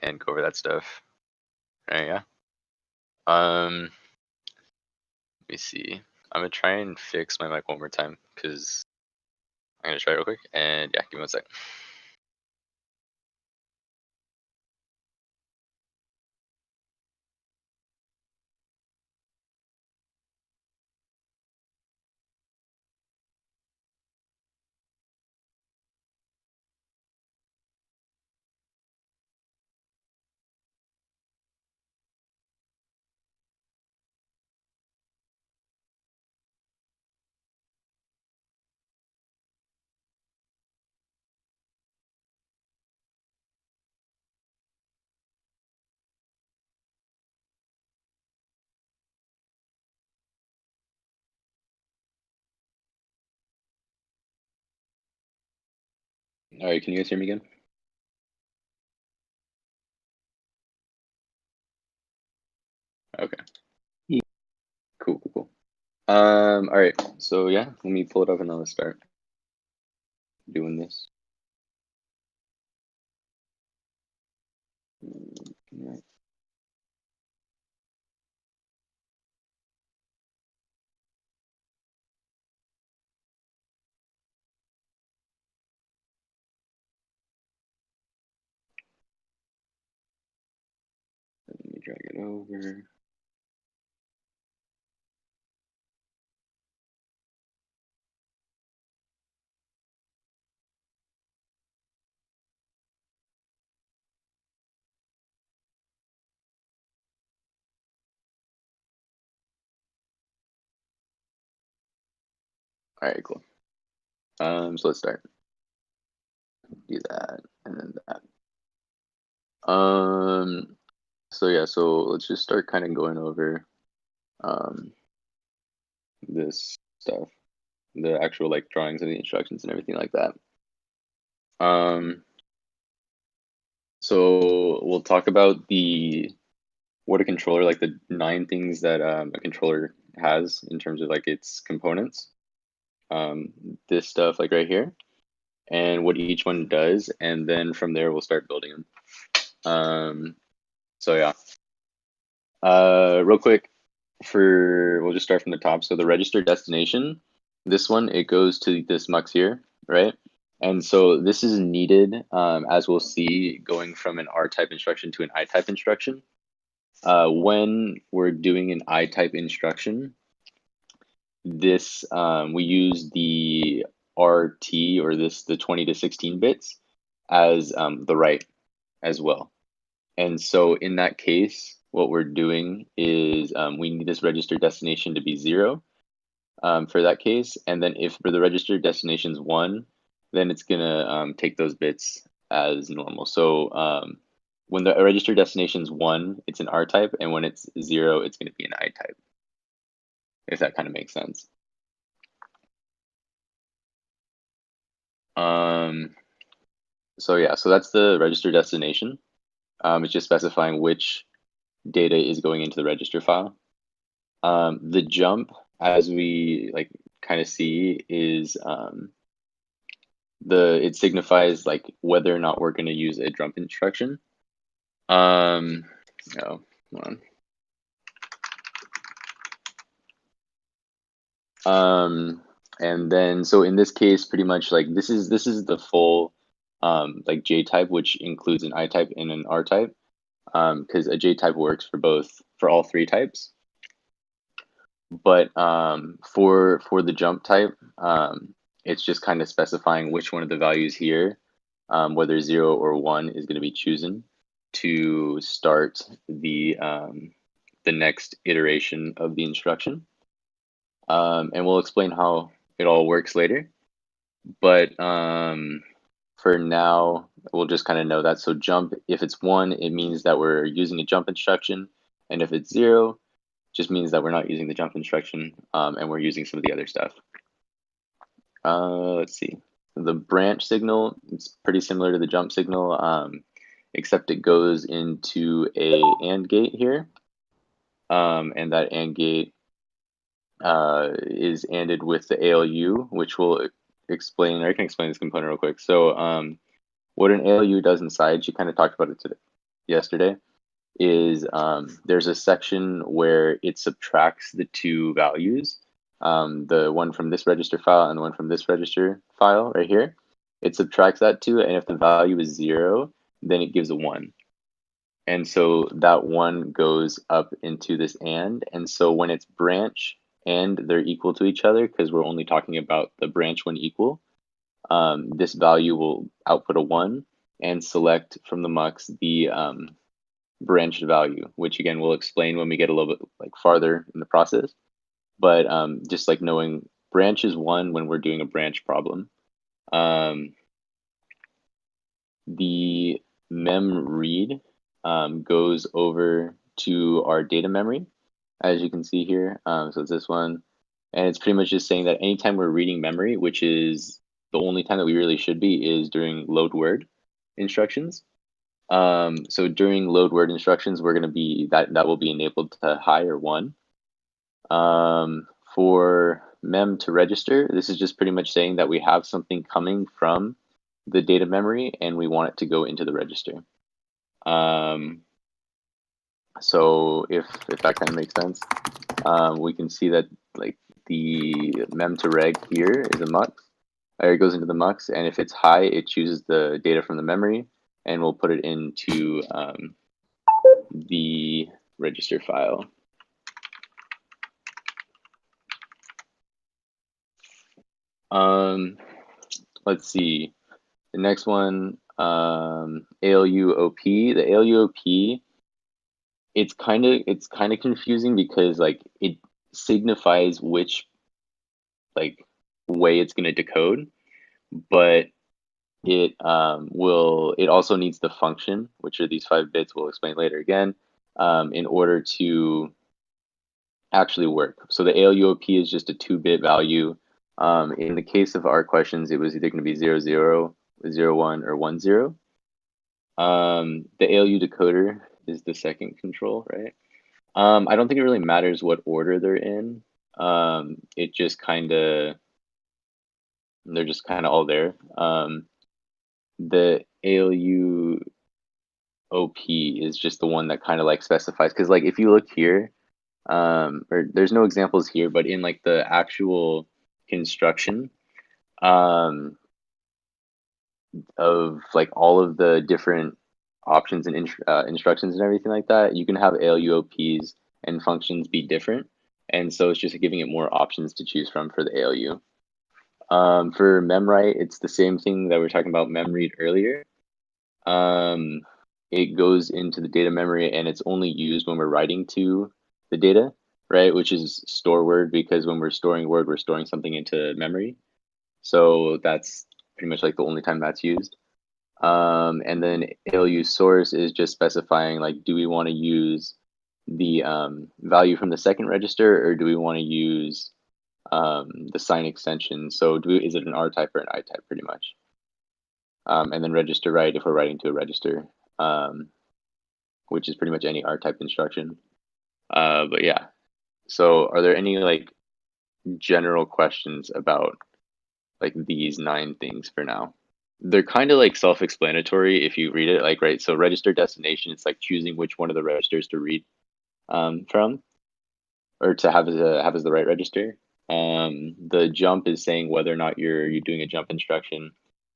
and go over that stuff. Alright, yeah. Let me see. I'm gonna try and fix my mic one more time because I'm gonna try it real quick. And yeah, give me one sec. All right, can you guys hear me again? Okay. Cool. All right. So yeah, let me pull it up and then let's start doing this. All right. Let me drag it over. All right, cool. So let's start. Do that and then that. So yeah, so let's just start kind of going over um this stuff, the actual like drawings and the instructions and everything like that. So we'll talk about what a controller, like the 9 things that a controller has in terms of like its components. This stuff like right here, and what each one does, and then from there we'll start building them. So yeah. Real quick, we'll just start from the top. So the register destination, this one, it goes to this mux here, right? And so this is needed, as we'll see, going from an R-type instruction to an I-type instruction. When we're doing an I-type instruction, this we use the RT, or the 20 to 16 bits as the write as well. And so in that case, what we're doing is we need this register destination to be 0 for that case. And then if for the register destination is 1, then it's gonna take those bits as normal. So when the register destination is 1, it's an R type, and when it's 0, it's gonna be an I type. If that kind of makes sense. So yeah, so that's the register destination. It's just specifying which data is going into the register file. The jump, as we like kind of see, is it signifies like whether or not we're going to use a jump instruction. No, hold on. And then so in this case, pretty much like this is the full like J type, which includes an I type and an R type, because a J type works for all 3 types. But for the jump type, it's just kind of specifying which one of the values here, whether 0 or 1, is going to be chosen to start the next iteration of the instruction. And we'll explain how it all works later. But for now, we'll just kind of know that. So jump, if it's 1, it means that we're using a jump instruction. And if it's 0, just means that we're not using the jump instruction, and we're using some of the other stuff. Let's see. The branch signal, it's pretty similar to the jump signal, except it goes into a AND gate here. And that AND gate is ANDed with the ALU, which will explain, or I can explain this component real quick. So what an ALU does inside, she kind of talked about it today. yesterday is there's a section where it subtracts the two values, the one from this register file and the one from this register file right here. It subtracts that two, and if the value is 0, then it gives a 1. And so that 1 goes up into this and so when it's branch and they're equal to each other, because we're only talking about the branch when equal, this value will output a 1 and select from the mux the branched value, which again we'll explain when we get a little bit like farther in the process. But just like knowing branch is 1 when we're doing a branch problem. The mem read goes over to our data memory, as you can see here. So it's this one, and it's pretty much just saying that anytime we're reading memory, which is the only time that we really should be, is during load word instructions. So during load word instructions, we're going to be that will be enabled to high or 1. For mem to register, this is just pretty much saying that we have something coming from the data memory and we want it to go into the register. So if that kind of makes sense, we can see that like the mem to reg here is a mux, or it goes into the mux, and if it's high, it chooses the data from the memory and we'll put it into the register file. Let's see. The next one, ALUOP. The ALUOP, it's kind of confusing because like it signifies which like way it's going to decode, but it it also needs the function, which are these 5 bits we'll explain later again, in order to actually work. So the ALUOP is just a 2-bit value. In the case of our questions, it was either going to be 0, 0, 0, 1, or 1, 0. The ALU decoder is the second control, right? I don't think it really matters what order they're in. It just they're just kind of all there. The ALU OP is just the one that kind of like specifies, because like if you look here, or there's no examples here, but in like the actual construction of like all of the different options and instructions and everything like that, you can have ALUOPs and functions be different, and so it's just giving it more options to choose from for the ALU. For memwrite, it's the same thing that we were talking about memread earlier. It goes into the data memory and it's only used when we're writing to the data, right? Which is store word, because when we're storing word, we're storing something into memory. So that's pretty much like the only time that's used. And then ALU source is just specifying like, do we want to use the value from the second register, or do we want to use the sign extension? So is it an R type or an I type, pretty much? And then register write if we're writing to a register, which is pretty much any R type instruction. But yeah, so are there any like general questions about like these 9 things for now? They're kind of like self-explanatory if you read it, like, right? So register destination, it's like choosing which one of the registers to read from, or to have as the right register. The jump is saying whether or not you're doing a jump instruction.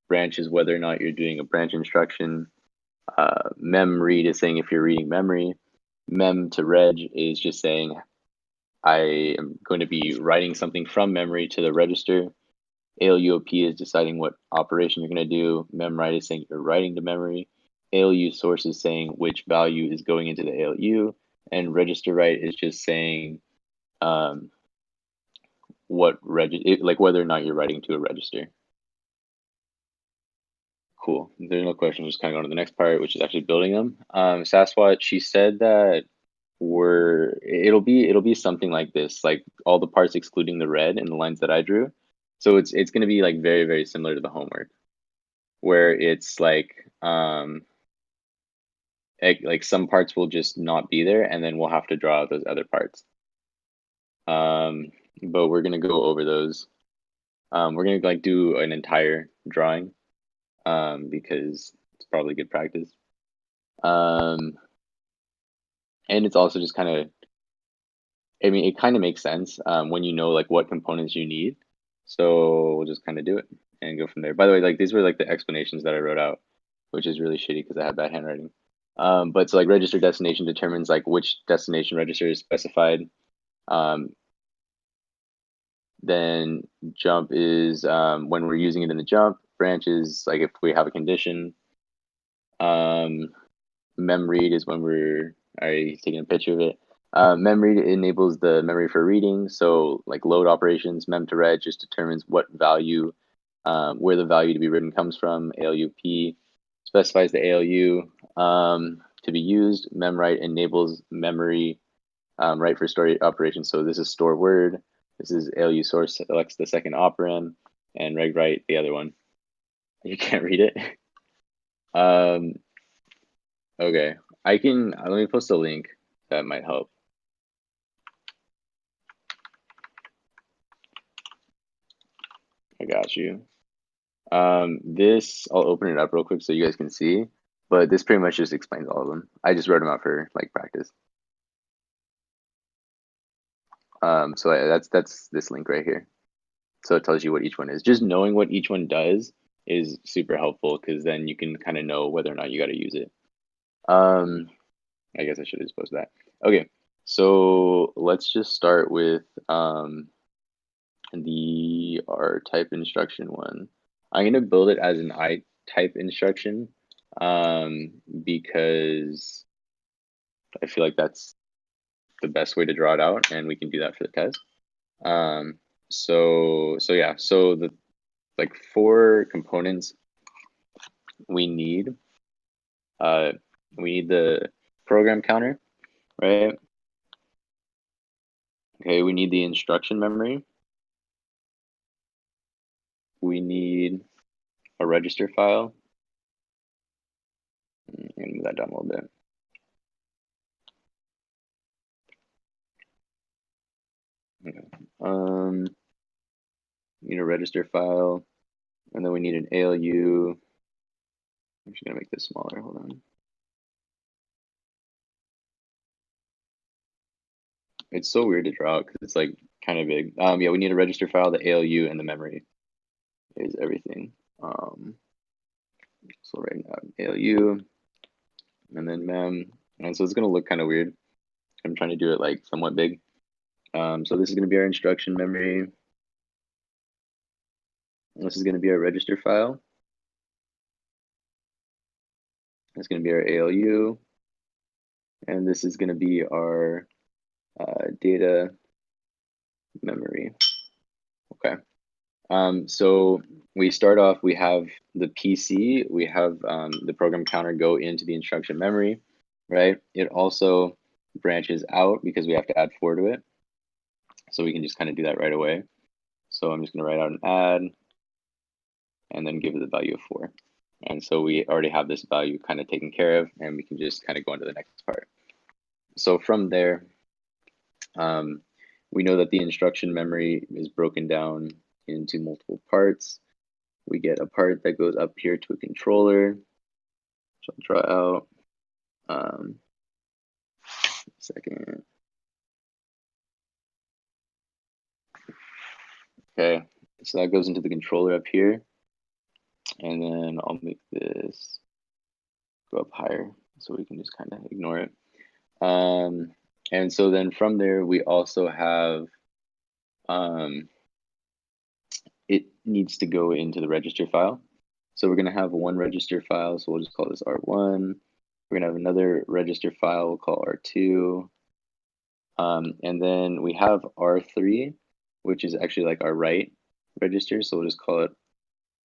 Branch is whether or not you're doing a branch instruction. Mem read is saying if you're reading memory. Mem to reg is just saying I am going to be writing something from memory to the register. ALUOP is deciding what operation you're going to do. Memwrite is saying you're writing to memory. ALU source is saying which value is going into the ALU. And register write is just saying like whether or not you're writing to a register. Cool. There's no question. Just kind of going to the next part, which is actually building them. Sasquatch, she said that it'll be something like this, like all the parts excluding the red and the lines that I drew. So it's going to be like very, very similar to the homework, where it's like some parts will just not be there, and then we'll have to draw out those other parts. But we're going to go over those. We're going to like do an entire drawing because it's probably good practice. And it's also just kind of, I mean, it kind of makes sense when you know like what components you need. So we'll just kind of do it and go from there. By the way, like these were like the explanations that I wrote out, which is really shitty because I have bad handwriting. But so like register destination determines like which destination register is specified. Then jump is when we're using it in the jump. Branch is like if we have a condition. Mem read is when we're already taking a picture of it. Mem read enables the memory for reading. So like load operations, mem to read just determines what value, where the value to be written comes from. ALUP specifies the ALU to be used. Mem write enables memory write for story operations. So this is store word. This is ALU source selects the second operand, and reg write the other one. You can't read it. Okay, I can, let me post a link that might help. I got you. This, I'll open it up real quick so you guys can see, but this pretty much just explains all of them. I just wrote them out for like practice. So that's this link right here. So it tells you what each one is. Just knowing what each one does is super helpful because then you can kind of know whether or not you got to use it. I guess I should have just posted that. Okay, so let's just start with the R type instruction one. I'm gonna build it as an I type instruction because I feel like that's the best way to draw it out, and we can do that for the test. So yeah, so the like 4 components we need. We need the program counter, right? Okay, we need the instruction memory. We need a register file. I'm gonna move that down a little bit. Okay. Need a register file, and then we need an ALU. I'm just gonna make this smaller. Hold on. It's so weird to draw because it's like kind of big. Yeah, we need a register file, the ALU, and the memory is everything. So right now ALU, and then mem, and so it's gonna look kind of weird. I'm trying to do it like somewhat big. So this is gonna be our instruction memory. This is gonna be our register file. It's gonna be our ALU, and this is gonna be our data memory. Okay. So we start off, we have the PC, we have the program counter go into the instruction memory, right? It also branches out because we have to add 4 to it. So we can just kind of do that right away. So I'm just going to write out an add and then give it the value of 4. And so we already have this value kind of taken care of, and we can just kind of go into the next part. So from there, we know that the instruction memory is broken down into multiple parts. We get a part that goes up here to a controller. So I'll draw out. Second. Okay, so that goes into the controller up here. And then I'll make this go up higher so we can just kind of ignore it. And so then from there, we also have, it needs to go into the register file. So we're going to have one register file. So we'll just call this R1. We're going to have another register file we'll call R2. And then we have R3, which is actually like our write register. So we'll just call it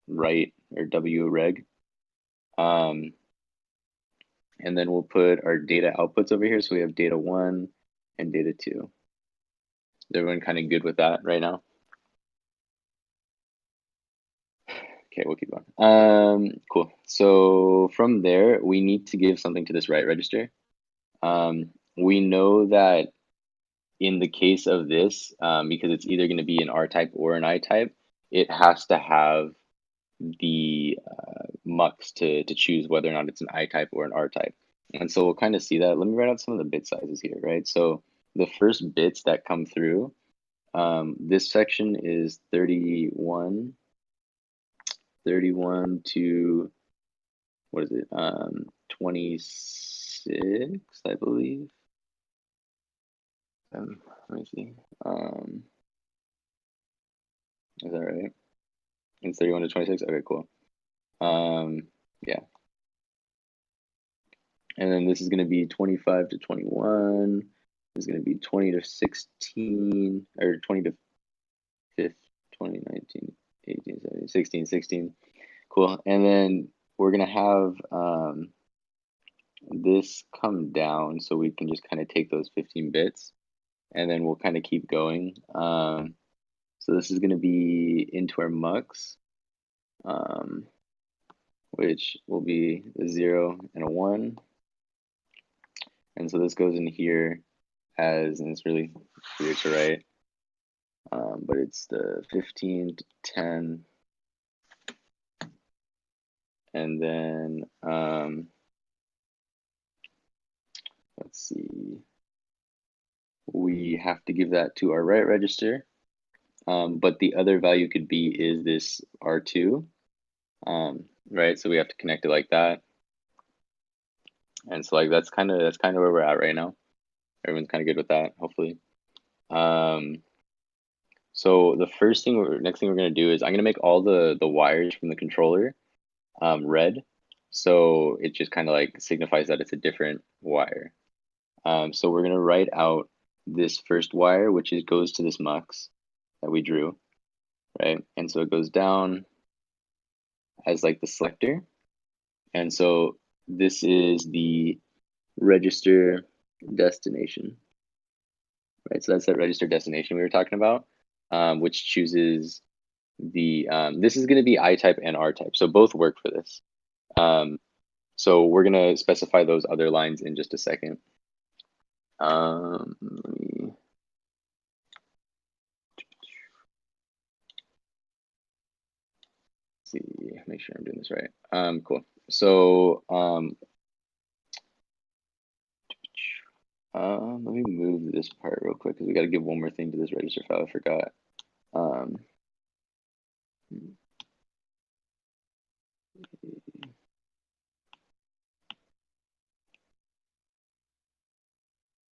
write or WREG. And then we'll put our data outputs over here. So we have data 1 and data 2. Is everyone kind of good with that right now? Okay, we'll keep going. Cool. So from there, we need to give something to this write register. We know that in the case of this, because it's either going to be an R type or an I type, it has to have the mux to choose whether or not it's an I type or an R type. And so we'll kind of see that. Let me write out some of the bit sizes here, right? So the first bits that come through, this section is 31 to, what is it? 26, I believe. Let me see. Is that right? It's 31 to 26. Okay, cool. Yeah. And then this is going to be 25 to 21. This is going to be 20 to 16, or 20 to 5, 20, 19, 18, 17, 16, 16. Cool. And then we're going to have this come down so we can just kind of take those 15 bits and then we'll kind of keep going. So this is going to be into our mux, which will be a 0 and a 1. And so this goes in here as, and it's really weird to write, but it's the 15 to 10. And then, let's see, we have to give that to our write register. But the other value could be is this R2, right? So we have to connect it like that. And so like that's kind of where we're at right now. Everyone's kind of good with that, hopefully. So the next thing we're gonna do is I'm gonna make all the wires from the controller red, so it just kind of like signifies that it's a different wire. So we're gonna write out this first wire, which goes to this mux that we drew, right? And so it goes down as like the selector, and so this is the register destination, right? So that's that register destination we were talking about, which chooses the, this is going to be I type and R type, so both work for this. So we're going to specify those other lines in just a second. Let me see, make sure I'm doing this right. Cool. So let me move this part real quick because we got to give one more thing to this register file. I forgot.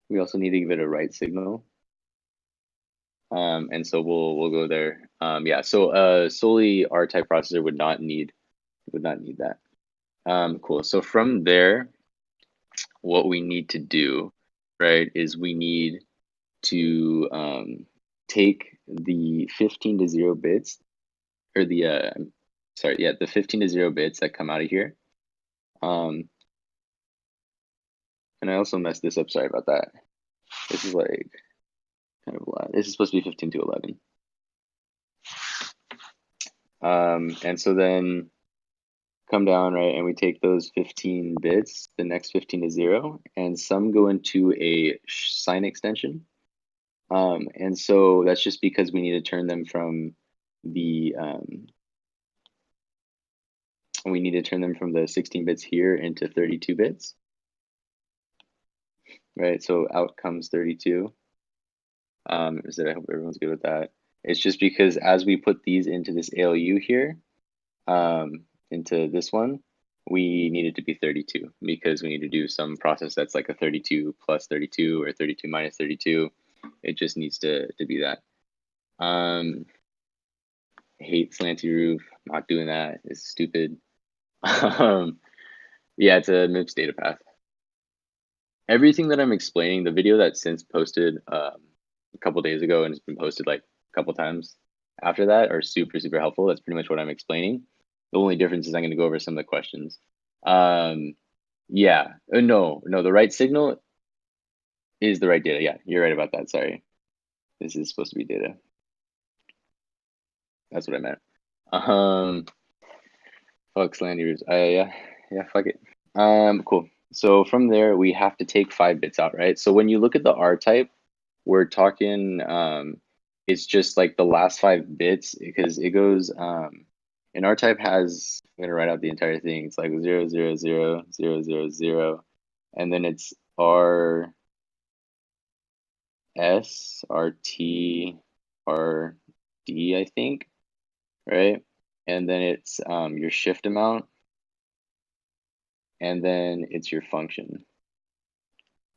We also need to give it a write signal. And so we'll go there. Yeah, so solely R type processor would not need that. Cool. So from there, what we need to do, right, is we need to take the 15 to 0 bits, or the the 15 to 0 bits that come out of here. And I also messed this up. Sorry about that. This is like kind of a lot. This is supposed to be 15 to 11. And so then come down, right, and we take those 15 bits, the next 15 to 0, and some go into a sign extension. And so that's just because we need to turn them from the 16 bits here into 32 bits, right? So out comes 32. I hope everyone's good with that. It's just because as we put these into this ALU here, into this one, we need it to be 32 because we need to do some process that's like a 32 plus 32 or 32 minus 32. It just needs to be that. Hate slanty roof, not doing that, it's stupid. Yeah, it's a MIPS data path. Everything that I'm explaining, the video that's since posted a couple days ago and it's been posted like a couple times after that are super helpful. That's pretty much what I'm explaining. The only difference is I'm going to go over some of the questions. Yeah, no, the right signal is the right data. Yeah, you're right about that. Sorry, this is supposed to be data. That's what I meant. Fuck slanders. Yeah, fuck it. Cool. So from there, we have to take 5 bits out, right? So when you look at the R type, we're talking, it's just like the last 5 bits because it goes, and R type has, I'm gonna write out the entire thing. It's like 0, 0, 0, 0, 0, 0, and then it's R S R T R D, I think, right? And then it's your shift amount, and then it's your function.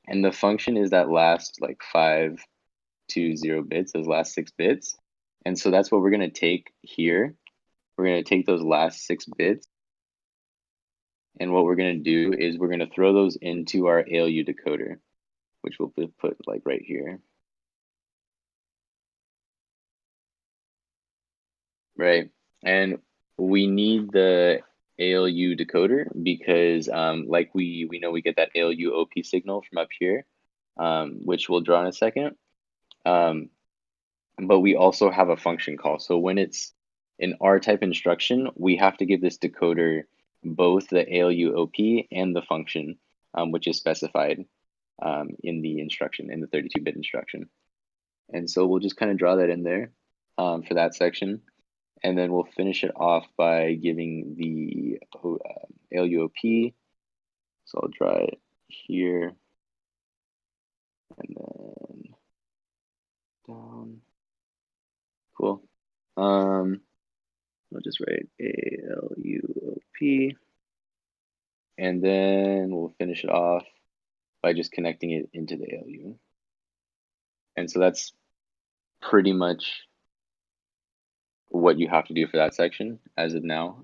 And the function is that last like 520 bits, those last 6 bits. And so that's what we're going to take here. We're going to take those last 6 bits. And what we're going to do is we're going to throw those into our ALU decoder, which we'll put like right here. Right. And we need the ALU decoder because like we know we get that ALU OP signal from up here, which we'll draw in a second. But we also have a function call. So when it's an R-type instruction, we have to give this decoder both the ALU OP and the function, which is specified in the instruction, in the 32-bit instruction. And so we'll just kind of draw that in there for that section. And then we'll finish it off by giving the ALU-OP. So I'll draw it here and then down. Cool. I'll just write ALU-OP. And then we'll finish it off by just connecting it into the ALU. And so that's pretty much what you have to do for that section as of now.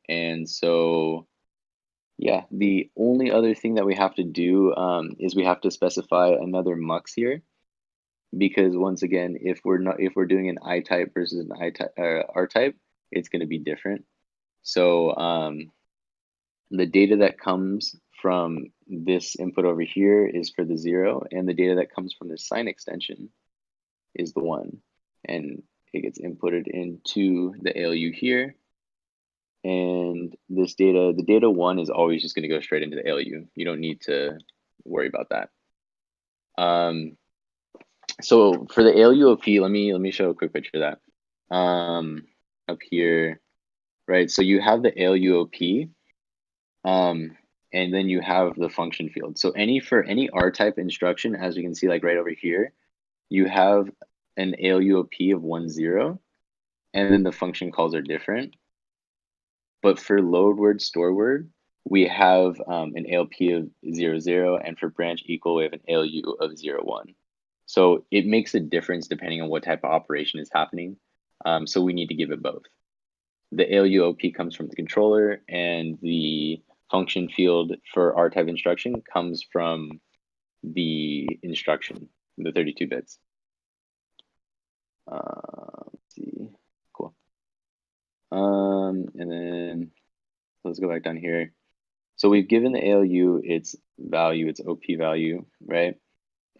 And so, yeah, the only other thing that we have to do is we have to specify another mux here, because once again, if we're doing an I type versus an R type, it's going to be different. So the data that comes from this input over here is for the 0, and the data that comes from the sign extension is the 1, and it gets inputted into the ALU here. And this data, the data 1 is always just going to go straight into the ALU. You don't need to worry about that. So for the ALU-OP, let me show a quick picture of that. Up here, right? So you have the ALU-OP, and then you have the function field. So for any R-type instruction, as we can see, like right over here, you have an ALU-OP of 1, 0, and then the function calls are different. But for load word, store word, we have an ALP of 0, 0, and for branch equal, we have an ALU of 0, 1. So it makes a difference depending on what type of operation is happening. So we need to give it both. The ALU OP comes from the controller, and the function field for R-type instruction comes from the instruction, the 32 bits. Let's see, cool. And then let's go back down here. So we've given the ALU its value, its OP value, right?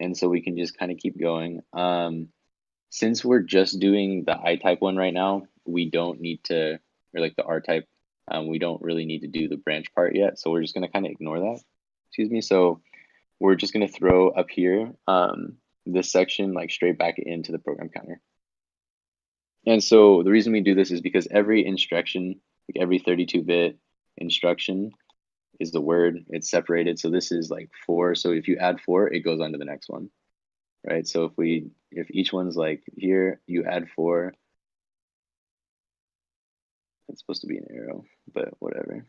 And so we can just kind of keep going. Since we're just doing the I-type one right now, we don't need to, or like the R-type, we don't really need to do the branch part yet. So we're just going to kind of ignore that. Excuse me. So we're just going to throw up here this section like straight back into the program counter. And so the reason we do this is because every instruction, like every 32-bit instruction is the word, it's separated. So this is like 4. So if you add 4, it goes on to the next one, right? So if each one's like here, you add 4, it's supposed to be an arrow, but whatever.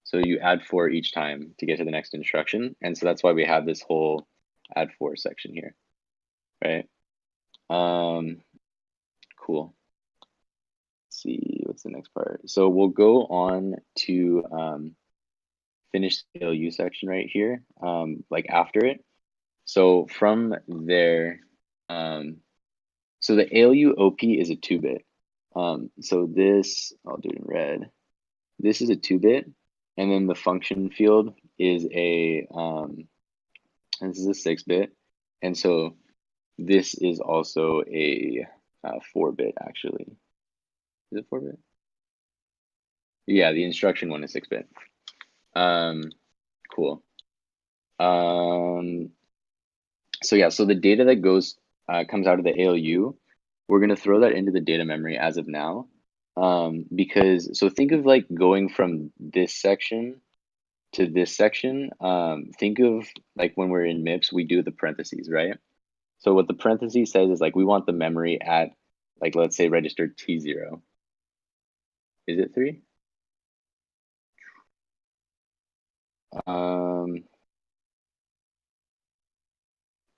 So you add 4 each time to get to the next instruction. And so that's why we have this whole add 4 section here, right? Cool. Let's see, what's the next part? So we'll go on to finish the ALU section right here, like after it. So from there, so the ALU OP is a 2-bit. So this, I'll do it in red. This is a 2-bit, and then the function field is this is a 6-bit, and so this is also a 4-bit actually. Is it 4-bit? Yeah, the instruction one is 6-bit. Cool. So yeah, so the data that comes out of the ALU, we're going to throw that into the data memory as of now. Because so think of like going from this section to this section. Think of like when we're in MIPS, we do the parentheses, right? So what the parentheses says is like we want the memory at like, let's say register T0. Is it 3?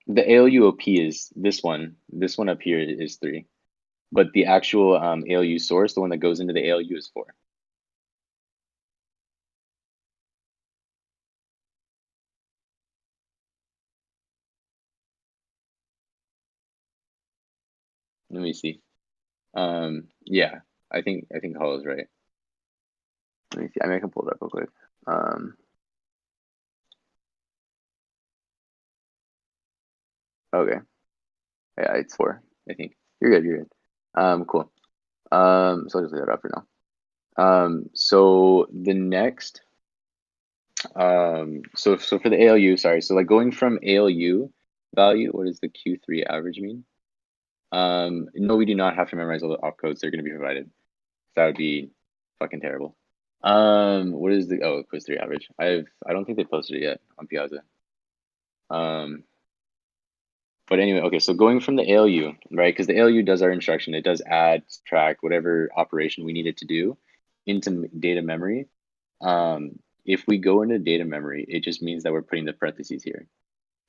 The ALUOP is this one. This one up here is 3. But the actual ALU source, the one that goes into the ALU, is 4. Let me see. Yeah, I think Hollow's right. Let me see. I mean, I can pull it up real quick. Okay. Yeah, it's 4. I think you're good. You're good. Cool. So I'll just leave that up for now. So the next, so for the ALU, sorry. So like going from ALU value, what does the Q3 average mean? No, we do not have to memorize all the opcodes. They're going to be provided. That would be fucking terrible. What is the quiz 3 average? I don't think they posted it yet on Piazza. But anyway, okay, so going from the ALU, right? Because the ALU does our instruction, it does add, subtract, whatever operation we need it to do into data memory. If we go into data memory, it just means that we're putting the parentheses here,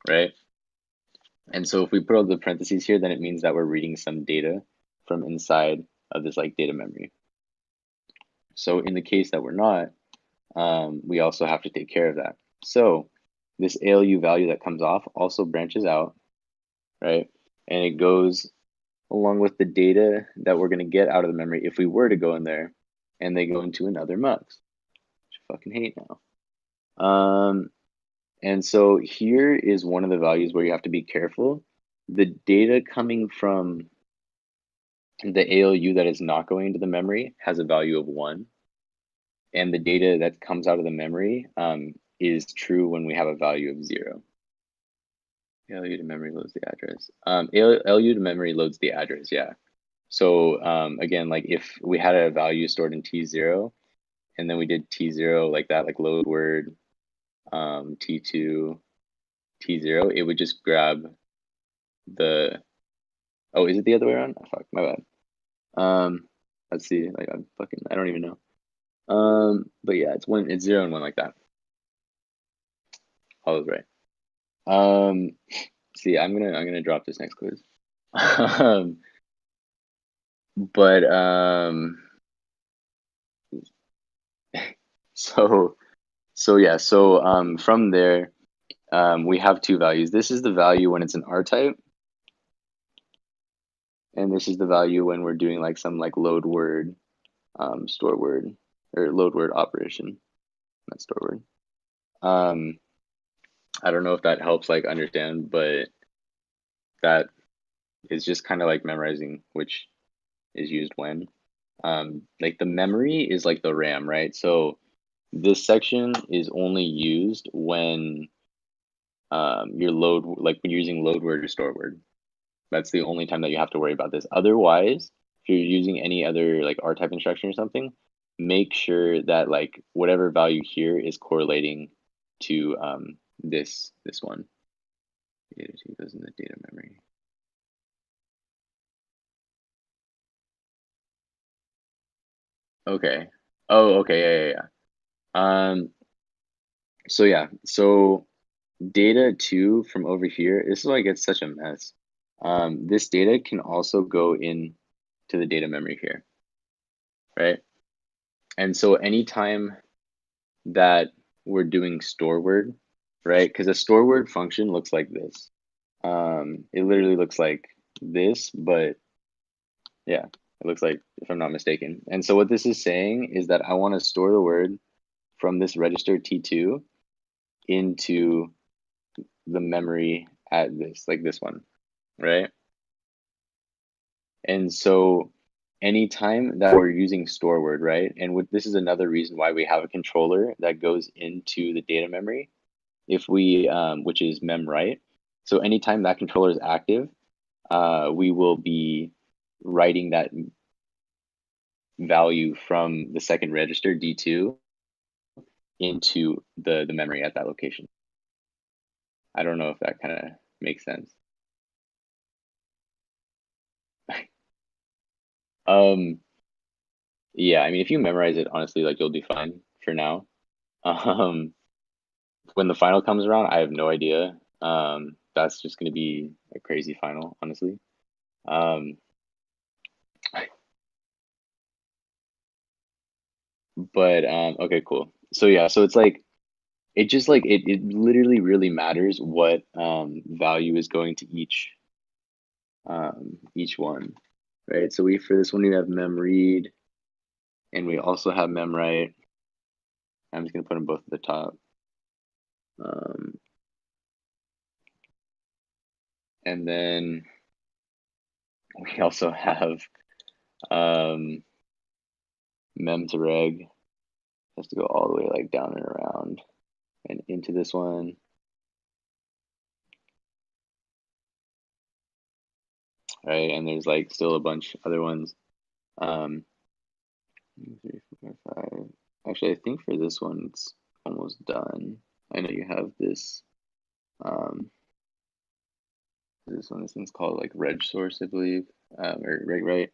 right? And so if we put all the parentheses here, then it means that we're reading some data from inside of this like data memory. So in the case that we're not, we also have to take care of that. So this ALU value that comes off also branches out, right? And it goes along with the data that we're going to get out of the memory if we were to go in there and they go into another mux, which I fucking hate now. And so here is one of the values where you have to be careful. The data coming from the ALU that is not going into the memory has a value of 1. And the data that comes out of the memory is true when we have a value of 0. ALU to memory loads the address. ALU to memory loads the address, yeah. So again, like if we had a value stored in T0 and then we did T0 like that, like load word, T2, T0, it would just grab the, oh, is it the other way around? Oh, fuck, my bad. Let's see, like I don't even know. But yeah, it's 0 and 1 like that. I was right. See, I'm gonna drop this next quiz. But so yeah, so from there, we have 2 values. This is the value when it's an R type, and this is the value when we're doing like some like load word, store word, or load word operation, not store word. I don't know if that helps like understand, but that is just kind of like memorizing which is used when. Like the memory is like the RAM, right? So this section is only used when like when you're using load word or store word. That's the only time that you have to worry about this. Otherwise, if you're using any other like R type instruction or something, make sure that like whatever value here is correlating to this one. Data two goes in the data memory. Okay. Oh, okay. Yeah. So yeah. So data 2 from over here, this is why it gets such a mess. This data can also go in to the data memory here, right? And so anytime that we're doing store word, right? Because a store word function looks like this. It literally looks like this, but yeah, it looks like, if I'm not mistaken. And so what this is saying is that I want to store the word from this register T2 into the memory at this, like this one, right? And so anytime that we're using store word, right? And this is another reason why we have a controller that goes into the data memory, if we, which is memWrite. So anytime that controller is active, we will be writing that value from the second register D2 into the memory at that location. I don't know if that kind of makes sense. Yeah, I mean, if you memorize it, honestly, like you'll do fine for now. Um, when the final comes around, I have no idea. That's just gonna be a crazy final, honestly. Um, but okay, cool. So yeah, so it's like it just like it literally really matters what value is going to each one, right? So we for this one we have mem read, and we also have mem write. I'm just gonna put them both at the top. And then we also have mem to reg has to go all the way like down and around and into this one. Right, and there's like still a bunch other ones. 3, 4, 5. Actually, I think for this one it's almost done. I know you have this this one's called like reg source, I believe, or right.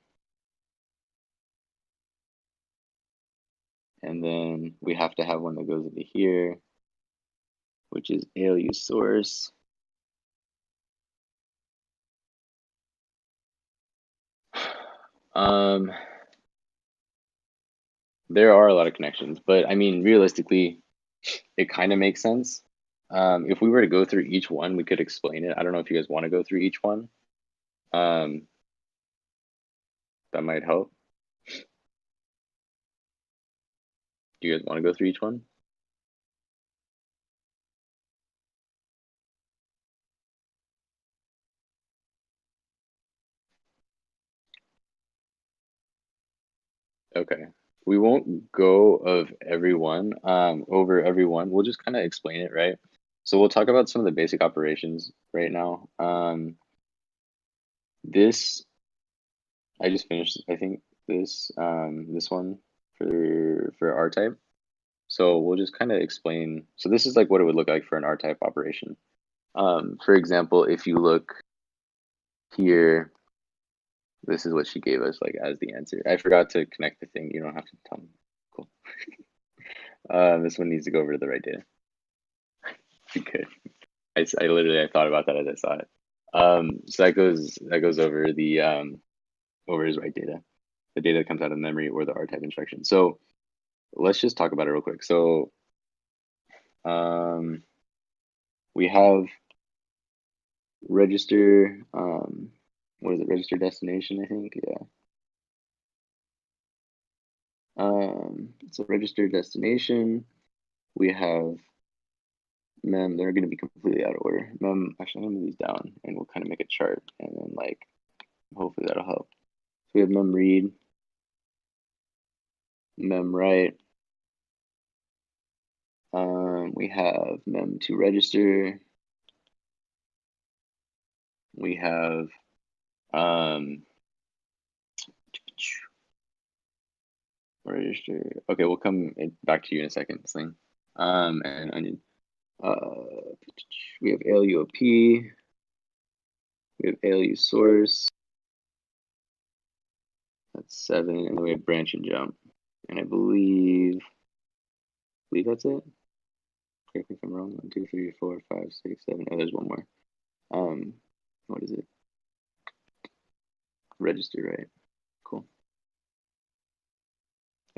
And then we have to have one that goes into here, which is ALU source. There are a lot of connections, but I mean, realistically, it kind of makes sense. If we were to go through each one, we could explain it. I don't know if you guys want to go through each one. That might help. Do you guys want to go through each one? Okay. We won't go of everyone over everyone. We'll just kind of explain it, right? So we'll talk about some of the basic operations right now. This I just finished, I think this one for R type. So we'll just kind of explain. So this is like what it would look like for an R type operation. For example, if you look here, this is what she gave us like as the answer. I forgot to connect the thing. You don't have to tell me. Cool. This one needs to go over to the right data. Good. I literally I thought about that as I saw it. So that goes over the over his right data, the data that comes out of memory or the R type instruction. So let's just talk about it real quick. So we have register what is it, register destination, I think. Yeah. So register destination, we have mem, they're going to be completely out of order. Mem, actually, I'm going to move these down and we'll kind of make a chart and then like hopefully that'll help. So we have mem read, mem write, we have mem to register, we have register. Okay, we'll come back to you in a second, Sling. And onion. We have ALUOP, we have ALU source, that's 7, and then we have branch and jump. And I believe that's it. Correct me if I'm wrong. 1, 2, 3, 4, 5, 6, 7. Oh, there's one more. What is it? Register, right? Cool.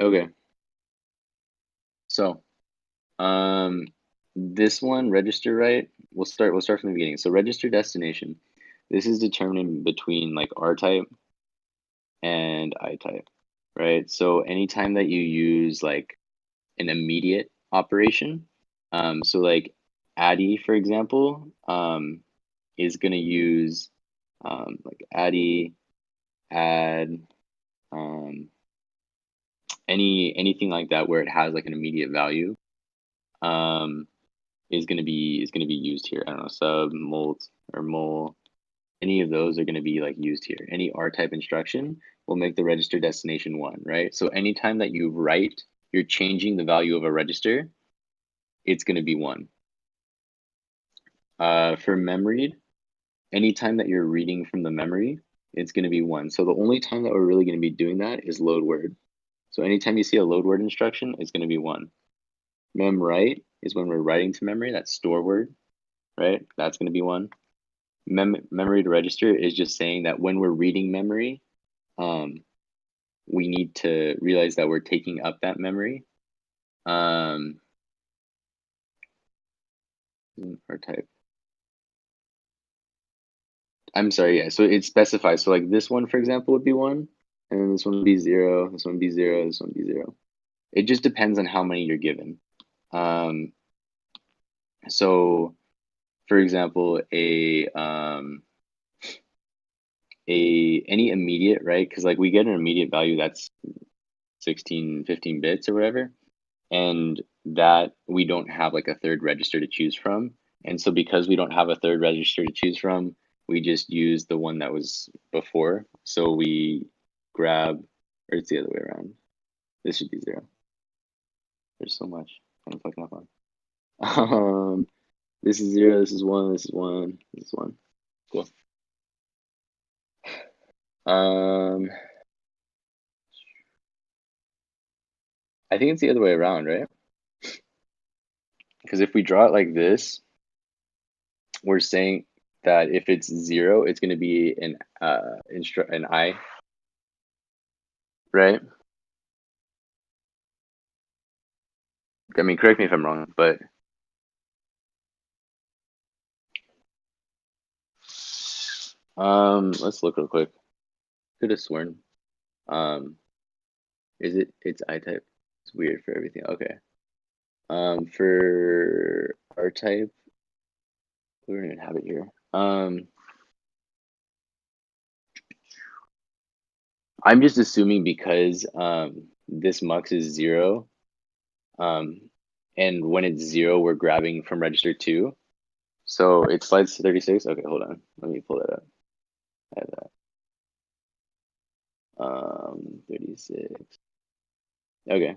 Okay. So, this one, register, right? We'll start from the beginning. So register destination. This is determined between like R type and I type, right? So anytime that you use like an immediate operation, so like addy, for example, is going to use like addy, add, anything like that where it has like an immediate value, is going to be used here. I don't know, sub, molt, or mul. Any of those are going to be like used here. Any R type instruction will make the register destination 1, right? So anytime that you write, you're changing the value of a register, it's going to be 1. For memory, anytime that you're reading from the memory, it's going to be 1. So the only time that we're really going to be doing that is load word. So anytime you see a load word instruction, it's going to be 1. Mem write is when we're writing to memory, that's store word, right? That's going to be 1. Memory to register is just saying that when we're reading memory, we need to realize that we're taking up that memory. Our type. I'm sorry, yeah. So it specifies. So like this one, for example, would be 1, and then this one would be 0, this one would be 0, this one would be 0. It just depends on how many you're given. So for example, any immediate, right? Because like we get an immediate value that's 16, 15 bits or whatever, and that we don't have like a third register to choose from. And so because we don't have a third register to choose from, we just use the one that was before. So we grab, or it's the other way around. This should be 0. There's so much I'm fucking up on. This is 0, this is 1, this is 1, this is 1. Cool. I think it's the other way around, right? Because if we draw it like this, we're saying that if it's 0, it's going to be an I, right? I mean, correct me if I'm wrong, but let's look real quick. Could have sworn. It's I type. It's weird for everything. Okay. For R type, we don't even have it here. I'm just assuming because this mux is 0, and when it's 0, we're grabbing from register 2. So it slides to 36. Okay, hold on. Let me pull that up. I have that. 36. Okay.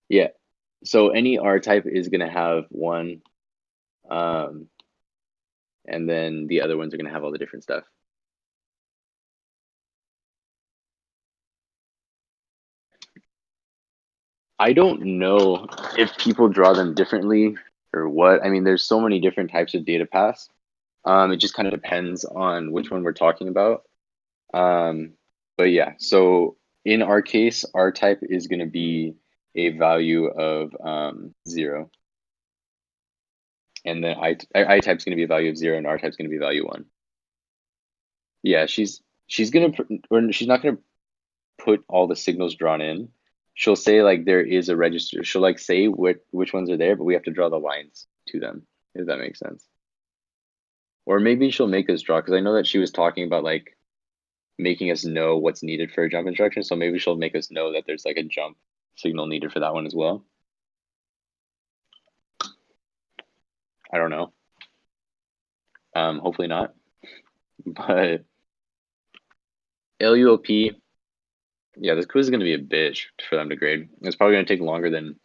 Yeah. So any R type is gonna have 1, and then the other ones are gonna have all the different stuff. I don't know if people draw them differently or what. I mean, there's so many different types of data paths. It just kind of depends on which one we're talking about. But yeah, so in our case, R type is going to be a value of 0. And then I type is going to be a value of 0, and R type is going to be value 1. Yeah, she's gonna, or she's not gonna put all the signals drawn in. She'll say like there is a register. She'll like say which ones are there, but we have to draw the lines to them, if that makes sense. Or maybe she'll make us draw, because I know that she was talking about like making us know what's needed for a jump instruction. So maybe she'll make us know that there's like a jump signal needed for that one as well. I don't know. Hopefully not. But LUOP, yeah, this quiz is gonna be a bitch for them to grade. It's probably gonna take longer than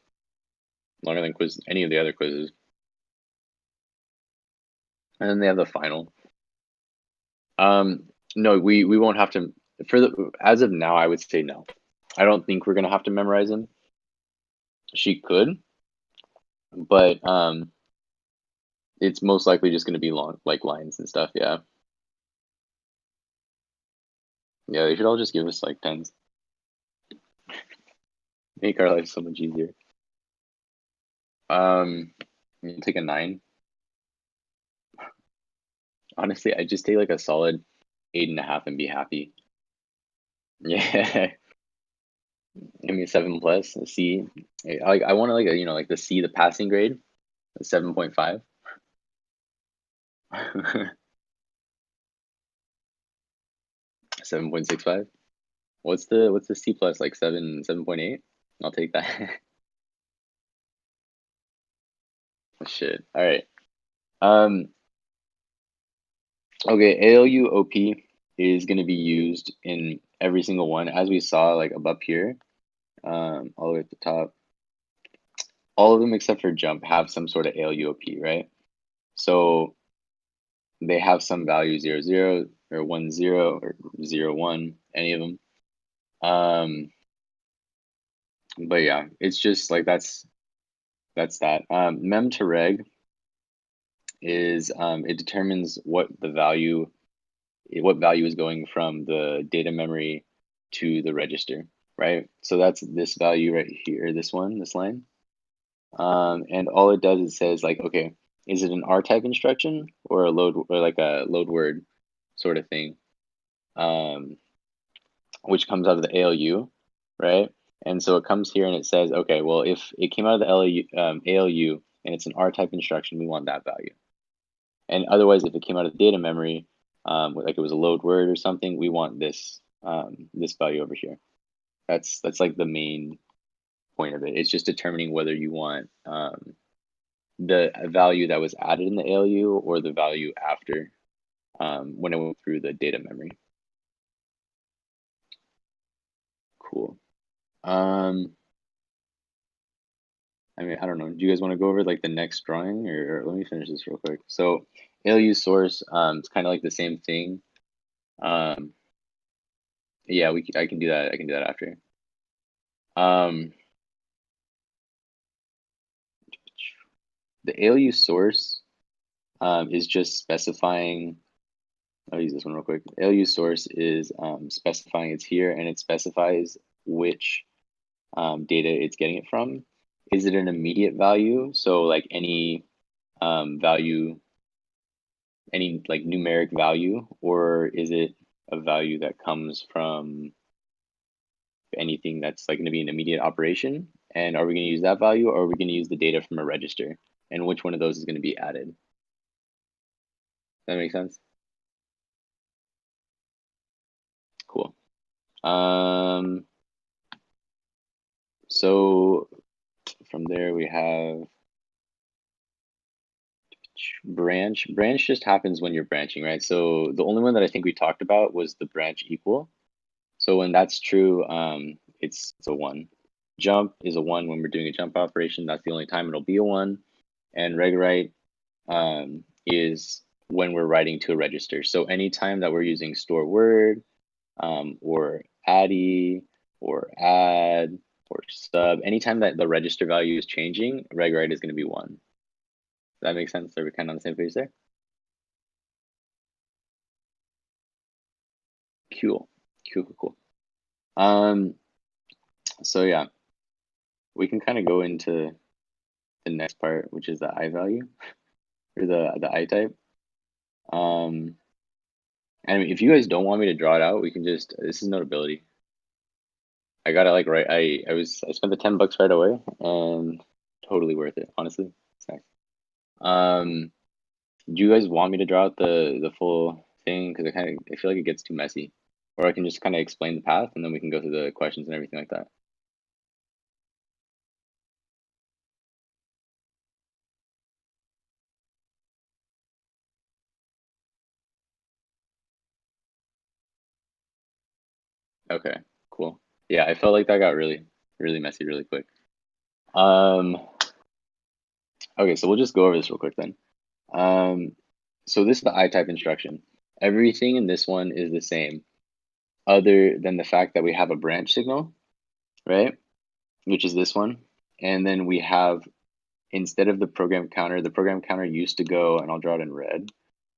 quiz any of the other quizzes. And then they have the final. No, we won't have to, as of now, I would say no. I don't think we're gonna have to memorize them. She could, but it's most likely just gonna be long, like lines and stuff. Yeah. Yeah, they should all just give us like 10s. Make our life so much easier. You take a 9. Honestly, I just take like a solid 8.5 and be happy. Yeah. Give me a 7 plus, a C. I want to like like the C, the passing grade, a 7.5. 7.65. What's the C plus, like 7.8? I'll take that. Shit. All right. Okay, ALUOP is going to be used in every single one, as we saw like above here, all the way at the top, all of them except for jump have some sort of ALUOP, right? So they have some value 0, 0 or 1, 0 or 0, 1, any of them. But yeah, it's just like that's that. Mem to reg is it determines what value is going from the data memory to the register, right? So that's this value right here, this line. And all it does is says like, okay, is it an R type instruction or a load or like a load word sort of thing, which comes out of the ALU, right? And so it comes here and it says, okay, well, if it came out of the ALU and it's an R type instruction, we want that value. And otherwise, if it came out of the data memory, like it was a load word or something, we want this this value over here. That's like the main point of it. It's just determining whether you want the value that was added in the ALU or the value after when it went through the data memory. Cool. I mean, I don't know. Do you guys want to go over like the next drawing, or let me finish this real quick. So ALU source, it's kind of like the same thing. Yeah, I can do that. I can do that after. The ALU source is just specifying. I'll use this one real quick. ALU source is specifying it's here, and it specifies which data it's getting it from. Is it an immediate value? So like any value, any like numeric value, or is it a value that comes from anything that's like going to be an immediate operation? And are we going to use that value, or are we going to use the data from a register? And which one of those is going to be added? Does that make sense? Cool. So from there we have branch. Branch just happens when you're branching, right? So the only one that I think we talked about was the branch equal. So when that's true, it's a 1. Jump is a 1 when we're doing a jump operation. That's the only time it'll be a 1. And reg write is when we're writing to a register. So anytime that we're using store word or addy or add or sub, anytime that the register value is changing, reg write is going to be 1. Does that make sense? Are we kind of on the same page there? Cool. So yeah, we can kind of go into the next part, which is the I value or the I type. And if you guys don't want me to draw it out, we can just, this is Notability. I got it like right. I spent the $10 right away, and totally worth it. Honestly, it's nice. Do you guys want me to draw out the full thing? Because I feel like it gets too messy, or I can just kind of explain the path, and then we can go through the questions and everything like that. Okay, cool. Yeah, I felt like that got really messy really quick. Okay, so we'll just go over this real quick then. So this is the I type instruction. Everything in this one is the same, other than the fact that we have a branch signal, right? Which is this one. And then we have, instead of the program counter used to go, and I'll draw it in red.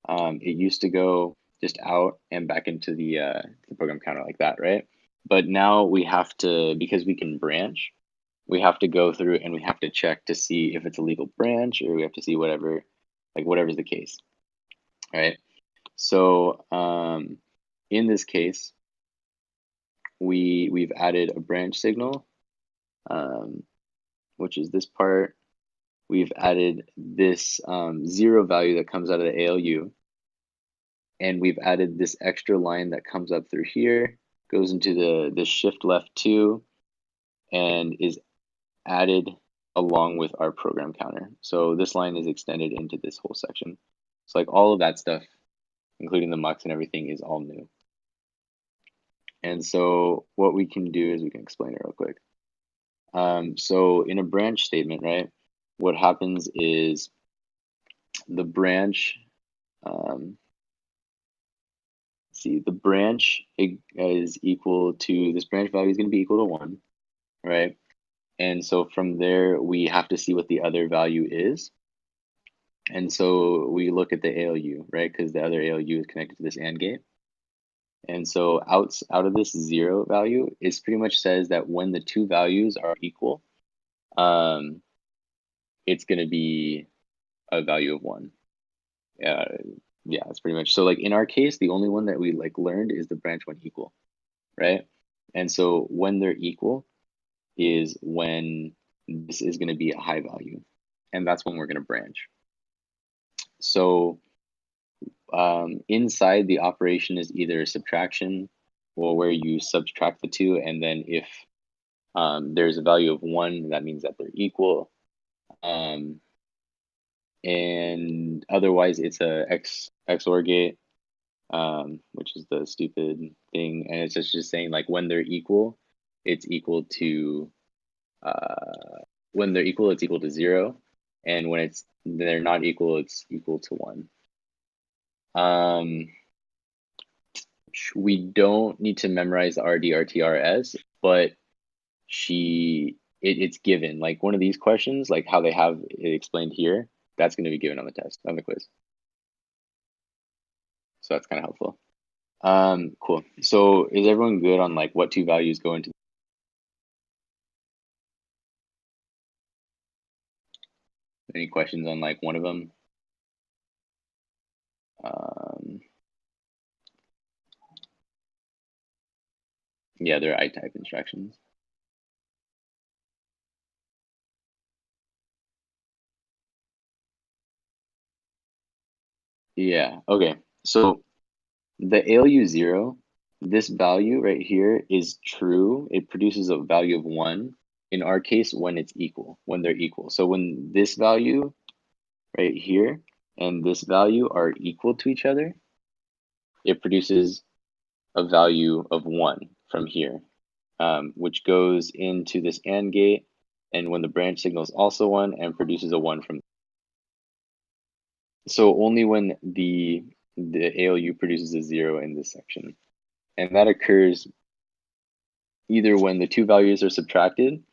It used to go just out and back into the program counter like that, right? But now we have to, because we can branch, we have to go through and we have to check to see if it's a legal branch, or we have to see whatever, like whatever's the case, right? So in this case, we've added a branch signal, which is this part. We've added this 0 value that comes out of the ALU, and we've added this extra line that comes up through here, goes into the shift left 2, and is added along with our program counter. So this line is extended into this whole section. So like all of that stuff, including the mux and everything, is all new. And so what we can do is we can explain it real quick. So in a branch statement, right, what happens is the branch, um, see, the branch is equal to, this branch value is going to be equal to 1, right? And so from there, we have to see what the other value is. And so we look at the ALU, right? Because the other ALU is connected to this AND gate. And so out of this 0 value, it pretty much says that when the two values are equal, um, it's going to be a value of 1. Yeah, that's pretty much. So like in our case, the only one that we like learned is the branch when equal, right? And so when they're equal is when this is going to be a high value, and that's when we're going to branch. So inside the operation is either subtraction or where you subtract the two, and then if there's a value of 1, that means that they're equal. And otherwise it's a XOR gate, which is the stupid thing, and it's just saying like when they're equal, it's equal to when they're equal, it's equal to 0, and when they're not equal, it's equal to 1. We don't need to memorize the RDRTRS, but it's given. Like one of these questions, like how they have it explained here, that's going to be given on the test, on the quiz. So that's kind of helpful. Cool. So is everyone good on like what two values go into? Any questions on like one of them? Yeah, they're I-type instructions. Yeah, okay. So the ALU 0, this value right here is true. It produces a value of 1. In our case, when it's equal, when they're equal. So when this value right here and this value are equal to each other, it produces a value of 1 from here, which goes into this AND gate. And when the branch signal is also 1 and produces a 1 from. So only when the ALU produces a 0 in this section. And that occurs either when the two values are subtracted,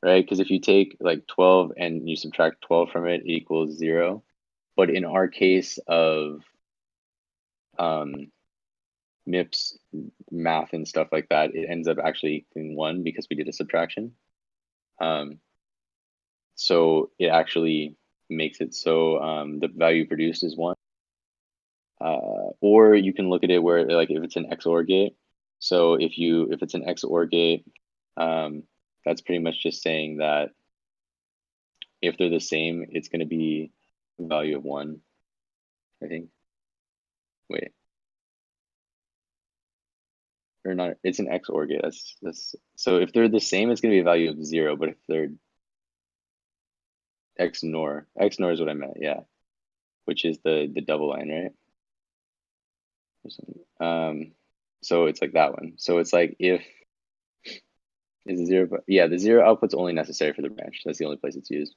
right? Because if you take like 12 and you subtract 12 from it, it equals 0. But in our case of MIPS math and stuff like that, it ends up actually equaling 1 because we did a subtraction. So it actually makes it so the value produced is 1. Or you can look at it where like if it's an XOR gate. So if it's an XOR gate, that's pretty much just saying that if they're the same, it's going to be a value of 1, I think. Wait. Or not, it's an XOR gate. That's so if they're the same, it's going to be a value of 0, but if they're XNOR is what I meant, yeah. Which is the double line, right? So it's like that one. So it's like if is 0, but yeah, the 0 output's only necessary for the branch. That's the only place it's used.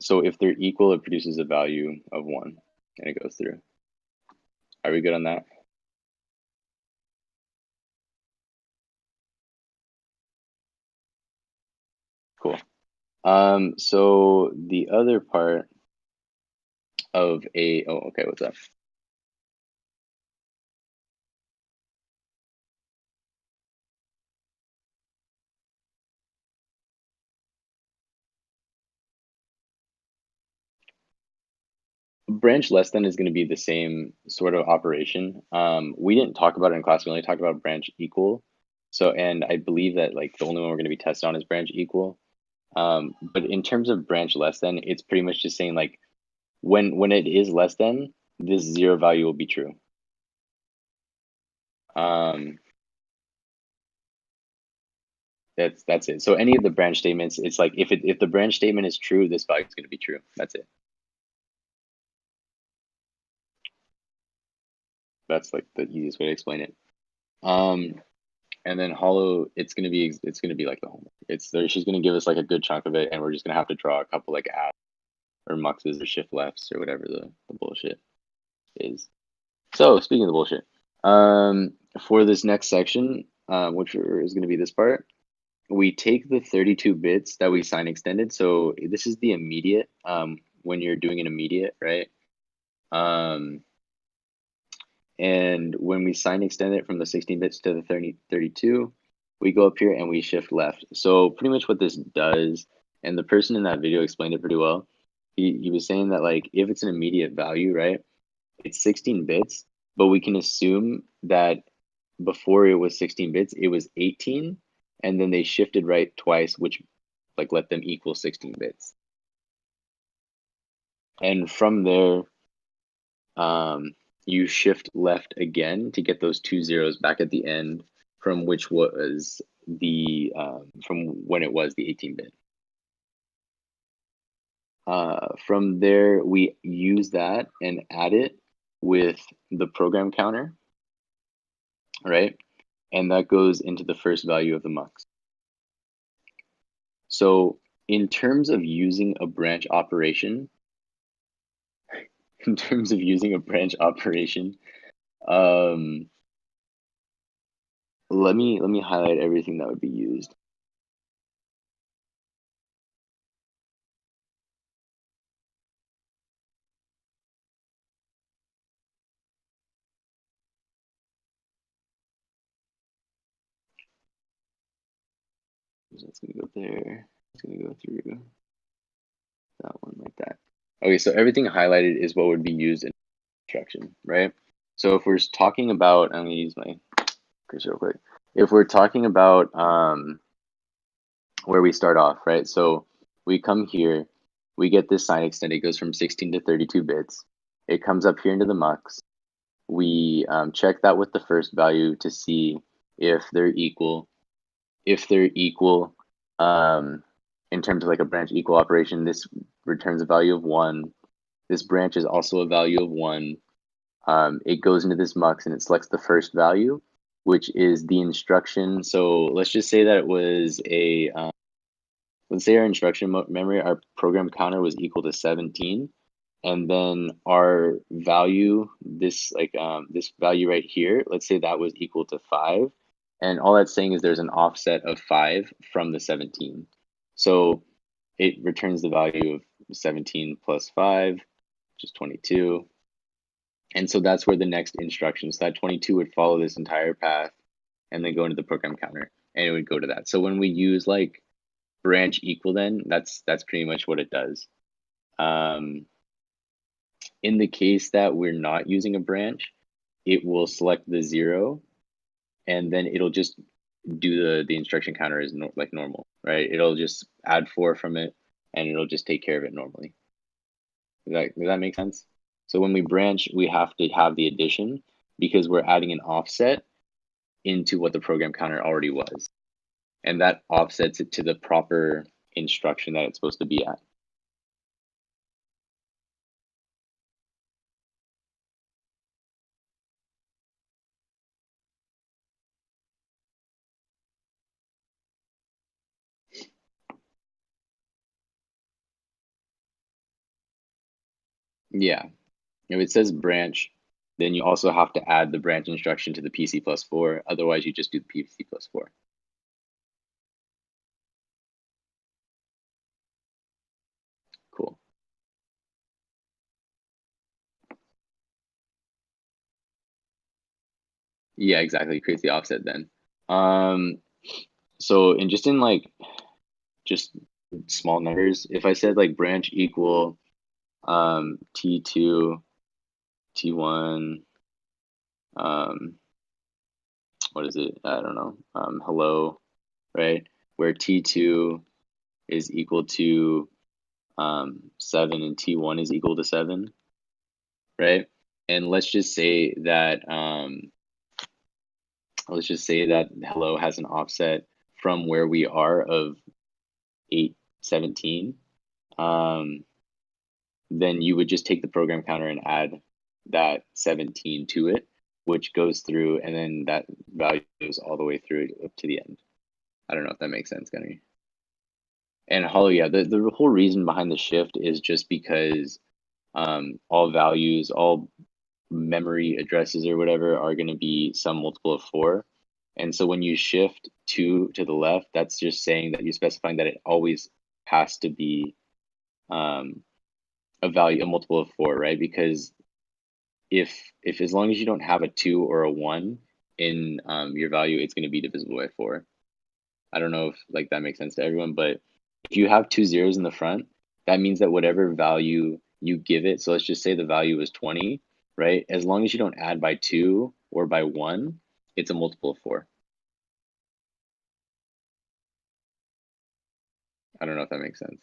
So if they're equal, it produces a value of 1 and it goes through. Are we good on that? Cool. So the other part of okay, what's up? Branch less than is going to be the same sort of operation. We didn't talk about it in class. We only talked about branch equal. So, and I believe that like the only one we're going to be tested on is branch equal. But in terms of branch less than, it's pretty much just saying like when it is less than, this 0 value will be true. That's it. So any of the branch statements, it's like if the branch statement is true, this value is going to be true. That's it. That's like the easiest way to explain it. And then hollow, it's gonna be like the homework. She's gonna give us like a good chunk of it, and we're just gonna have to draw a couple like adds or muxes or shift lefts or whatever the bullshit is. So speaking of the bullshit, for this next section, which is gonna be this part, we take the 32 bits that we sign extended. So this is the immediate, when you're doing an immediate, right? And when we sign extend it from the 16 bits to the 32, we go up here and we shift left. So pretty much what this does, and the person in that video explained it pretty well. He was saying that like if it's an immediate value, right, it's 16 bits, but we can assume that before it was 16 bits, it was 18, and then they shifted right twice, which like let them equal 16 bits. And from there, you shift left again to get those 2 zeros back at the end from which was the from when it was the 18-bit. From there, we use that and add it with the program counter, right? And that goes into the first value of the mux. So in terms of using a branch operation, let me highlight everything that would be used. So it's gonna go there. It's gonna go through that one like that. Okay, so everything highlighted is what would be used in instruction, right? So if we're talking about, I'm gonna use my cursor real quick. If we're talking about where we start off, right? So we come here, we get this sign extended. It goes from 16 to 32 bits. It comes up here into the mux. We check that with the first value to see if they're equal. If they're equal, in terms of like a branch equal operation, this returns a value of 1. This branch is also a value of 1. It goes into this mux and it selects the first value, which is the instruction. So let's just say that it was a, let's say our instruction memory, our program counter was equal to 17. And then our value, this this value right here, let's say that was equal to 5. And all that's saying is there's an offset of 5 from the 17. So it returns the value of 17 plus 5, which is 22. And so that's where the next instruction, so that 22 would follow this entire path and then go into the program counter and it would go to that. So when we use like branch equal, then that's pretty much what it does. In the case that we're not using a branch, it will select the 0 and then it'll just do the instruction counter as like normal, right? It'll just add 4 from it and it'll just take care of it normally. Does that make sense? So when we branch, we have to have the addition because we're adding an offset into what the program counter already was. And that offsets it to the proper instruction that it's supposed to be at. Yeah. If it says branch, then you also have to add the branch instruction to the PC plus 4. Otherwise, you just do the PC plus 4. Cool. Yeah, exactly. It creates the offset then. So in like just small numbers, if I said like branch equal T2, T1, what is it? I don't know. Hello, right? Where T2 is equal to 7 and T1 is equal to 7, right? And let's just say that hello has an offset from where we are of 817. Then you would just take the program counter and add that 17 to it. which goes through, and then that value goes all the way through up to the end. I don't know if that makes sense, Gunny. And Hollow, yeah, the whole reason behind the shift is just because all values, all memory addresses or whatever are going to be some multiple of 4. And so when you shift 2 to the left, that's just saying that you're specifying that it always has to be a value, a multiple of 4, right? Because if as long as you don't have a 2 or a 1 in your value, it's going to be divisible by 4. I don't know if like that makes sense to everyone, but if you have 2 zeros in the front, that means that whatever value you give it, so let's just say the value is 20, right? As long as you don't add by 2 or by 1, it's a multiple of 4. I don't know if that makes sense.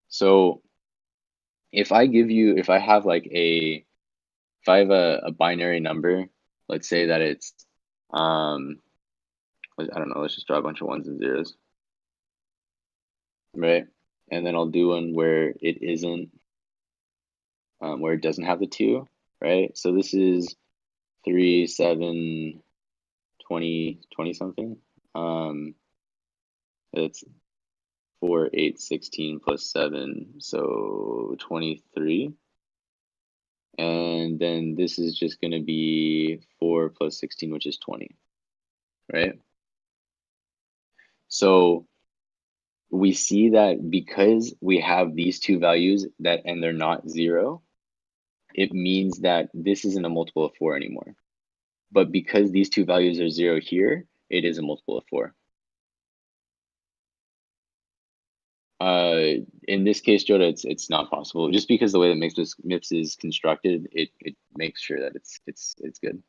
So if I give you, if I have like if I have a binary number, let's say that it's, I don't know, let's just draw a bunch of ones and zeros, right? And then I'll do one where it isn't, where it doesn't have the 2, right? So this is 3, 7, 20, 20 something. It's 4, 8, 16 plus 7, so 23. And then this is just going to be 4 plus 16, which is 20, right? So we see that because we have these two values that and they're not 0, it means that this isn't a multiple of 4 anymore. But because these two values are 0 here, it is a multiple of 4. In this case, Joda, it's not possible. Just because the way that MIPS is constructed, it makes sure that it's good.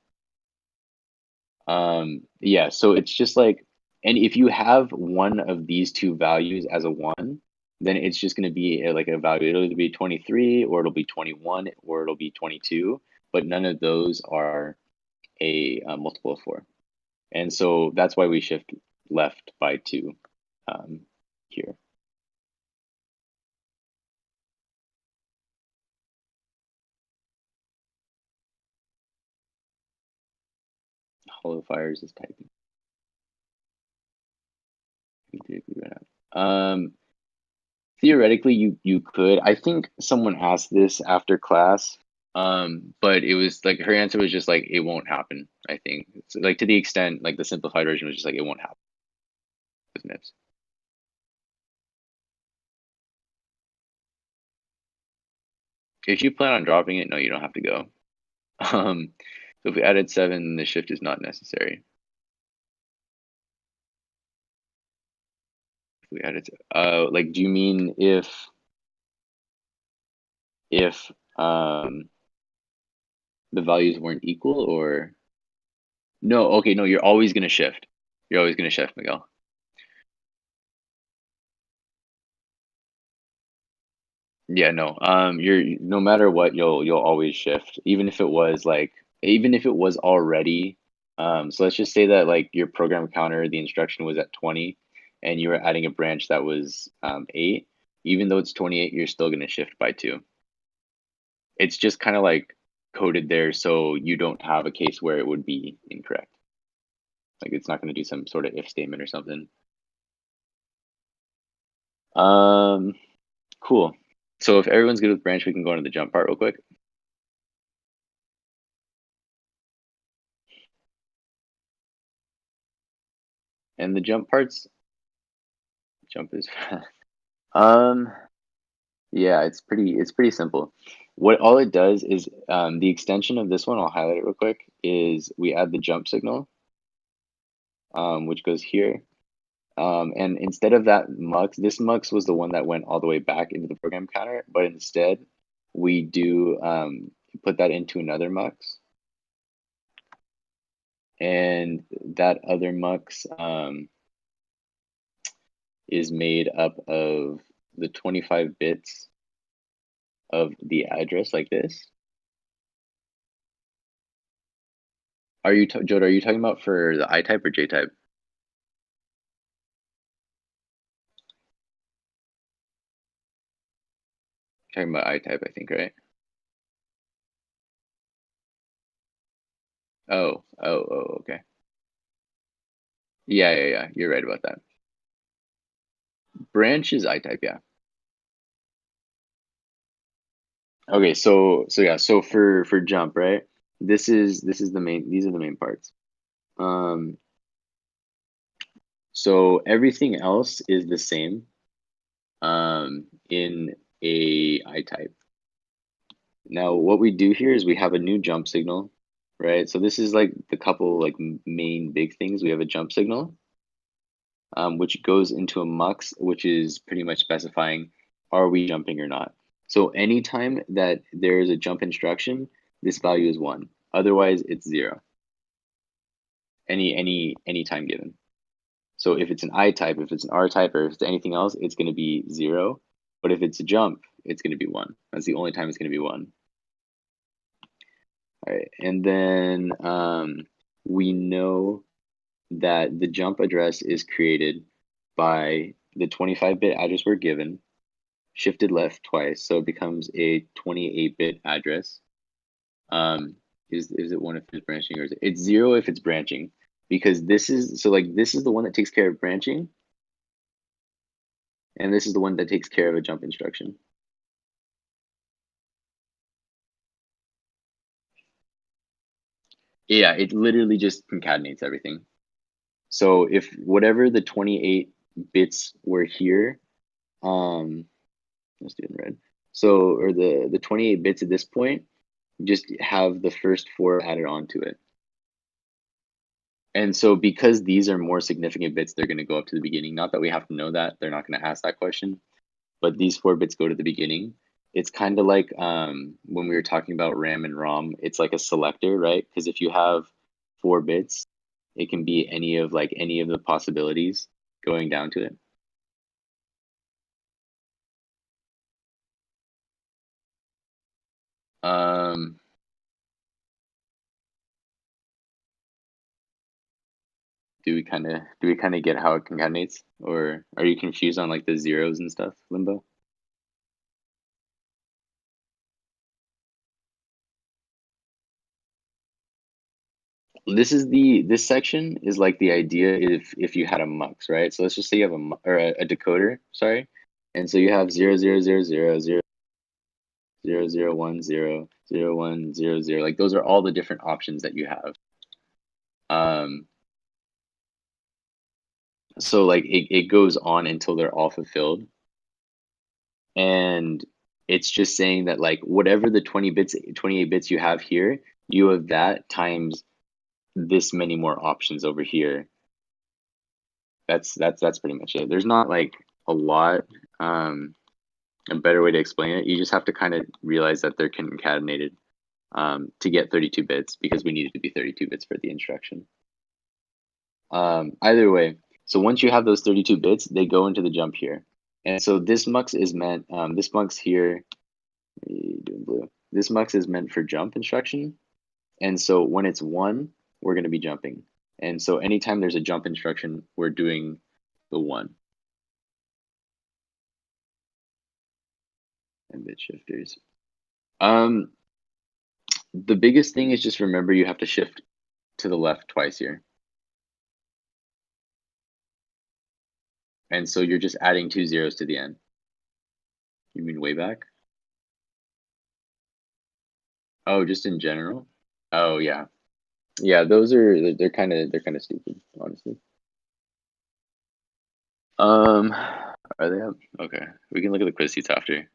Yeah, so it's just like, and if you have one of these two values as a 1, then it's just going to be like a value. It'll either be 23 or it'll be 21 or it'll be 22, but none of those are a multiple of 4. And so that's why we shift left by 2 here. Hollow Fires is typing. Theoretically, you could. I think someone asked this after class, but it was like her answer was just like it won't happen. I think it's like to the extent like the simplified version was just like it won't happen with MIPS. If you plan on dropping it, no, you don't have to go. So if we added 7, the shift is not necessary. If we added, like, do you mean if the values weren't equal or no? Okay, no, you're always gonna shift. You're always gonna shift, Miguel. Yeah, no. You're no matter what, you'll always shift, even if it was like, even if it was already. So let's just say that like your program counter, the instruction was at 20, and you were adding a branch that was 8. Even though it's 28, you're still gonna shift by 2. It's just kind of like coded there so you don't have a case where it would be incorrect. Like it's not gonna do some sort of if statement or something. Um, cool. So if everyone's good with branch, we can go into the jump part real quick. And the jump parts, jump is yeah, it's pretty simple. What all it does is the extension of this one, I'll highlight it real quick, is we add the jump signal, which goes here. And instead of that mux, this mux was the one that went all the way back into the program counter, but instead we do put that into another mux. And that other mux is made up of the 25 bits of the address like this. Are you, Jode, are you talking about for the I type or J type? Talking about I type, I think, right? Oh, okay. Yeah. You're right about that. Branch is I type, yeah. Okay, so for jump, right? This is the main these are the main parts. Um, so everything else is the same in a I type. Now what we do here is we have a new jump signal, right? So this is like the couple like main big things. We have a jump signal, which goes into a mux, which is pretty much specifying are we jumping or not. So anytime that there is a jump instruction, this value is 1. Otherwise, it's 0. Any time given. So if it's an I type, if it's an R type, or if it's anything else, it's going to be 0. But if it's a jump, it's going to be 1. That's the only time it's going to be 1. All right, and then we know that the jump address is created by the 25-bit address we're given, shifted left twice, so it becomes a 28-bit address. Is it 1 if it's branching, or is it's 0 if it's branching? Because this is this is the one that takes care of branching, and this is the one that takes care of a jump instruction. Yeah, it literally just concatenates everything. So if whatever the 28 bits were here, let's do it in red. So, or the 28 bits at this point, just have the first 4 added onto it. And so because these are more significant bits, they're going to go up to the beginning. Not that we have to know that. They're not going to ask that question. But these 4 bits go to the beginning. It's kind of like when we were talking about RAM and ROM, it's like a selector, right? Because if you have 4 bits, it can be any of the possibilities going down to it. Um, do we kind of get how it concatenates, or are you confused on like the zeros and stuff, Limbo? This section is like the idea if you had a mux, right? So let's just say you have a decoder, sorry, and so you have 0, 0, 0, 0, 0, 0, 0, 1, 0, 0, 1, 0, 0. Like those are all the different options that you have. Um, so like it goes on until they're all fulfilled, and it's just saying that like whatever the 28 bits you have here, you have that times this many more options over here. That's pretty much it. There's not like a lot. A better way to explain it, you just have to kind of realize that they're concatenated to get 32 bits because we need it to be 32 bits for the instruction. Either way, so once you have those 32 bits, they go into the jump here. And so this mux is meant, this mux here, doing blue. This mux is meant for jump instruction. And so when it's 1, we're going to be jumping. And so anytime there's a jump instruction, we're doing the 1. And bit shifters. The biggest thing is just remember you have to shift to the left twice here. And so you're just adding 2 zeros to the end. You mean way back? Oh, just in general? Oh yeah. Yeah, they're kind of stupid, honestly. Are they up? Okay. We can look at the quiz seats after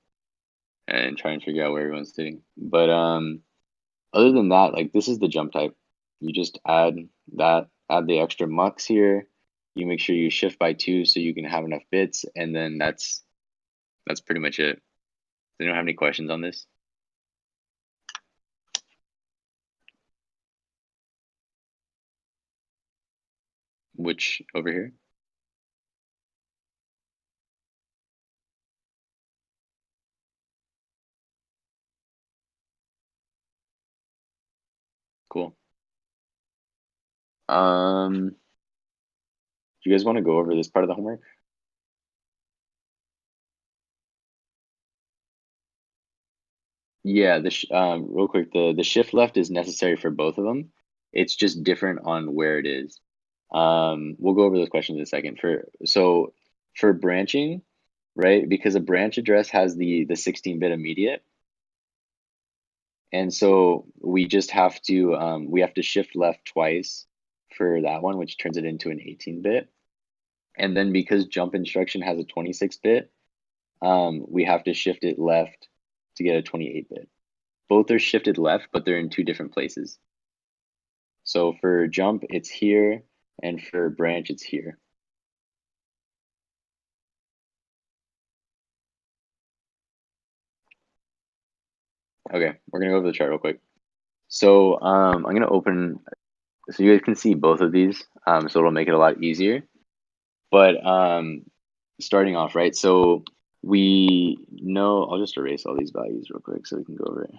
and try and figure out where everyone's sitting. But other than that, like this is the jump type. You just add the extra mux here. You make sure you shift by 2 so you can have enough bits, and then that's pretty much it. They don't have any questions on this. Which over here? Cool. Do you guys want to go over this part of the homework? Yeah, real quick, the shift left is necessary for both of them. It's just different on where it is. We'll go over those questions in a second. For branching, right? Because a branch address has the 16-bit immediate, and so we just have to we have to shift left twice for that one, which turns it into an 18-bit. And then because jump instruction has a 26-bit, we have to shift it left to get a 28-bit. Both are shifted left, but they're in two different places. So for jump, it's here, and for branch, it's here. Okay, we're gonna go over the chart real quick. So I'm gonna open, so you guys can see both of these, so it'll make it a lot easier. But starting off, right? So we know, I'll just erase all these values real quick so we can go over it.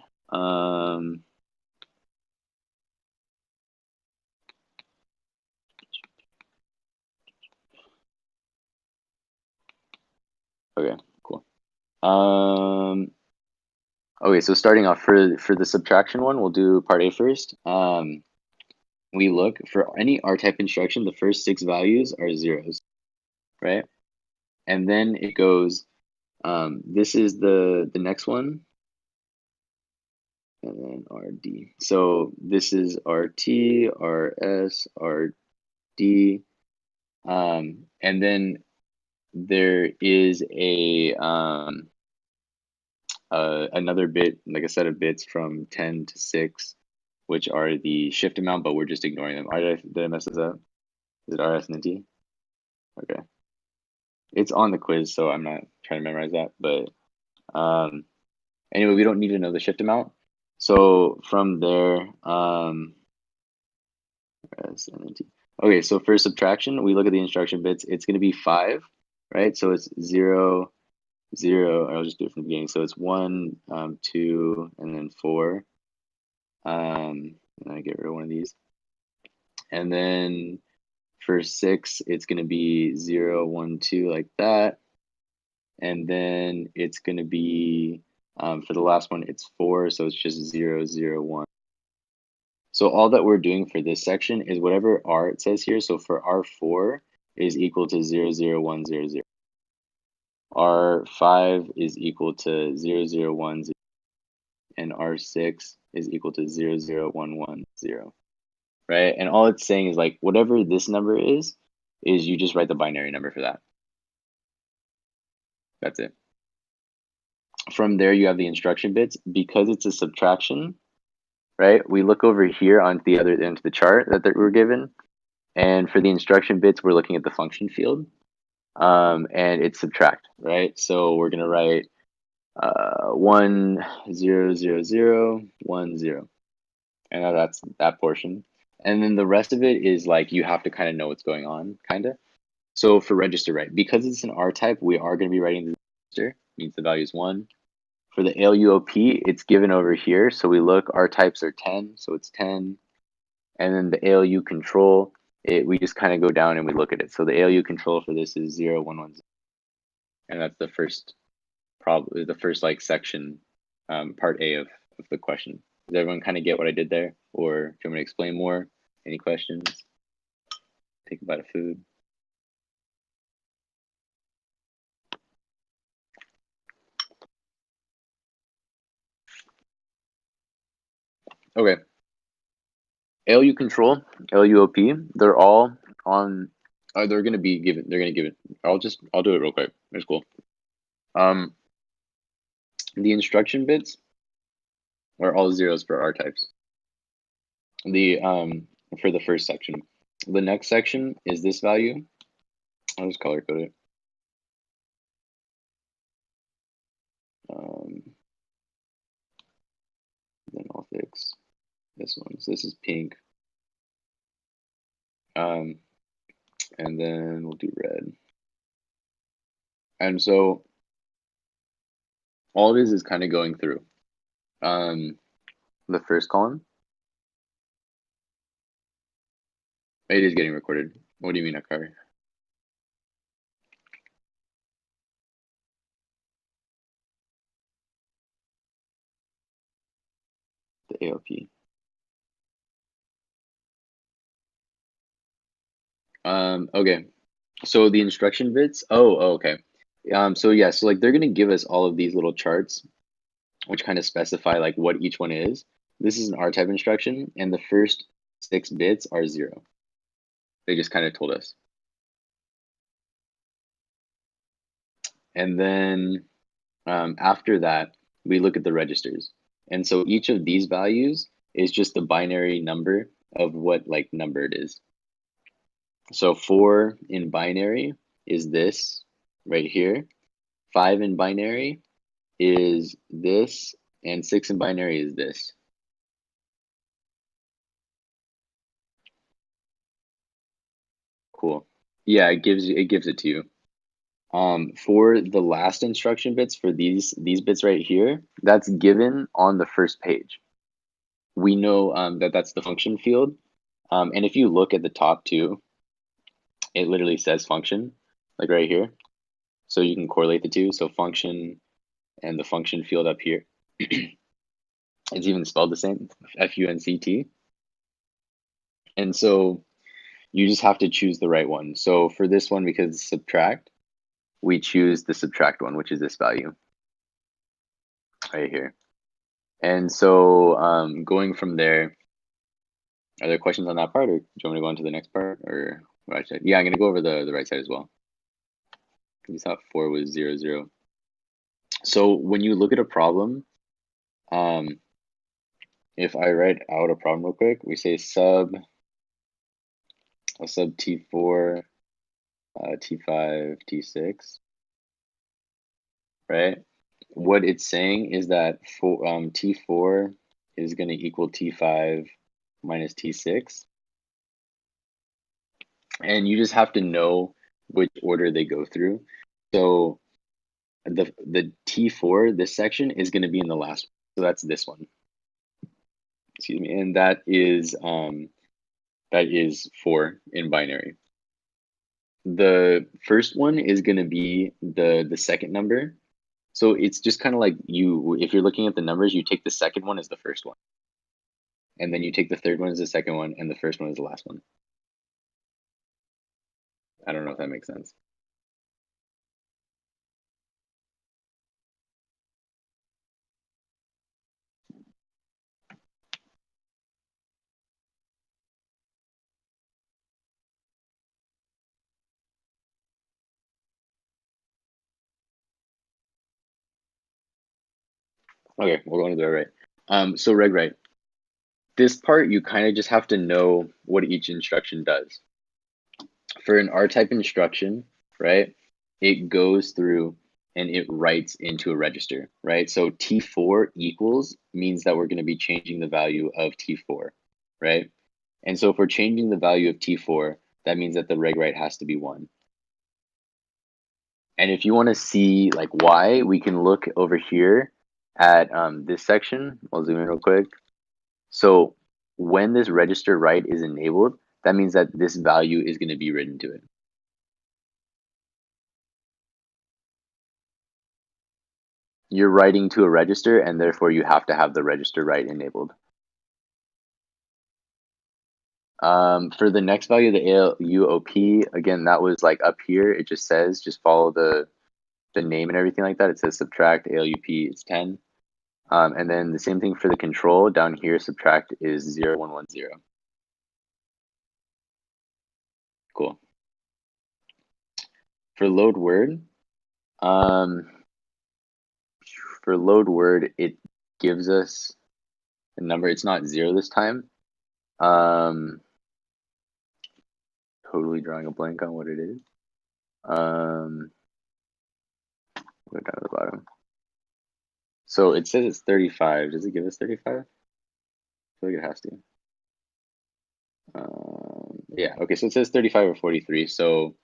Okay, cool. Okay, so starting off for the subtraction one, we'll do part A first. We look for any R-type instruction, the first 6 values are zeros, right? And then it goes, this is the next one, and then RD. So this is RT, RS, RD, and then there is another bit, like a set of bits from 10 to 6, which are the shift amount, but we're just ignoring them. Did I mess this up? Is it RS and then T? Okay. It's on the quiz, so I'm not trying to memorize that. But anyway, we don't need to know the shift amount. So from there, RS and then T. Okay, so for subtraction, we look at the instruction bits. It's going to be 5, right? So it's 0, 0. I'll just do it from the beginning. So it's 1, 2, and then 4. And I get rid of one of these. And then for 6, it's going to be 0, 1, 2, like that. And then it's going to be, for the last one, it's 4, so it's just 0, 0, 1. So all that we're doing for this section is whatever R it says here. So for R4 is equal to 0, 0, 1, 0, 0. R5 is equal to 0, 0, 1, 0. And R6 is equal to 0, 0, 1, 1, 0. Right? And all it's saying is like whatever this number is you just write the binary number for that. That's it. From there, you have the instruction bits. Because it's a subtraction, right? We look over here on the other end of the chart that we're given. And for the instruction bits, we're looking at the function field. And it's subtract, right? So we're going to write 1, 0, 0, 0, 1, 0. And that's that portion. And then the rest of it is like you have to kind of know what's going on, kind of. So for register, right? Because it's an R type, we are going to be writing the register, means the value is 1. For the ALUOP, it's given over here. So we look, R types are 10, so it's 10. And then the ALU control, we just kind of go down and we look at it. So the ALU control for this is 0, 1, 1, 0. And that's the first like section, part A of the question. Does everyone kind of get what I did there? Or do you want me to explain more? Any questions? Take a bite of food. Okay. ALU control, LUOP, they're all on, they're going to be given, they're going to give it. I'll do it real quick. It's cool. The instruction bits are all zeros for R types. For the first section. The next section is this value. I'll just color code it. Then I'll fix this one. So this is pink. And then we'll do red. And so all it is kind of going through the first column. It is getting recorded. What do you mean, Akari? the ALP. Okay. So the instruction bits. Oh, okay. So yeah, so like they're gonna give us all of these little charts, which kind of specify like what each one is. This is an R-type instruction, and the first 6 bits are 0. They just kind of told us. And then after that, we look at the registers. And so each of these values is just the binary number of what like number it is. So 4 in binary is this right here. 5 in binary is this, and 6 in binary is this. Cool. Yeah, it gives it to you. For the last instruction bits, for these bits right here, that's given on the first page. We know that that's the function field. And if you look at the top too, it literally says function, like right here. So you can correlate the two. So function and the function field up here. It's even spelled the same, FUNCT. And so you just have to choose the right one. So for this one, because it's subtract, we choose the subtract one, which is this value right here. And so going from there, are there questions on that part, or do you want me to go on to the next part, or right side? Yeah, I'm gonna go over the right side as well. You thought 4 was 0, 0. So when you look at a problem, if I write out a problem real quick, we say sub T4, T5, T6, right? What it's saying is that T4 is going to equal T5 minus T6. And you just have to know which order they go through. So the T4, this section, is going to be in the last one. So that's this one. Excuse me. And that is 4 in binary. The first one is going to be the second number. So it's just kind of like if you're looking at the numbers, you take the second one as the first one. And then you take the third one as the second one, and the first one is the last one. I don't know if that makes sense. Okay, we'll go into the right. So reg right. This part, you kind of just have to know what each instruction does. For an R-type instruction, right, it goes through and it writes into a register, right? So T4 equals means that we're going to be changing the value of T4, right? And so if we're changing the value of T4, that means that the reg write has to be 1. And if you want to see like why, we can look over here at this section. I'll zoom in real quick. So when this register write is enabled, that means that this value is going to be written to it. You're writing to a register, and therefore you have to have the register write enabled. For the next value, the ALUOP, again, that was like up here. It just says, just follow the name and everything like that. It says subtract ALUP, it's 10. And then the same thing for the control down here, subtract is 0, 1, 1, 0. Cool. For load word, it gives us a number. It's not 0 this time. Totally drawing a blank on what it is. Go down to the bottom. So it says it's 35. Does it give us 35? I feel like it has to. Yeah, okay, so it says 35 or 43. So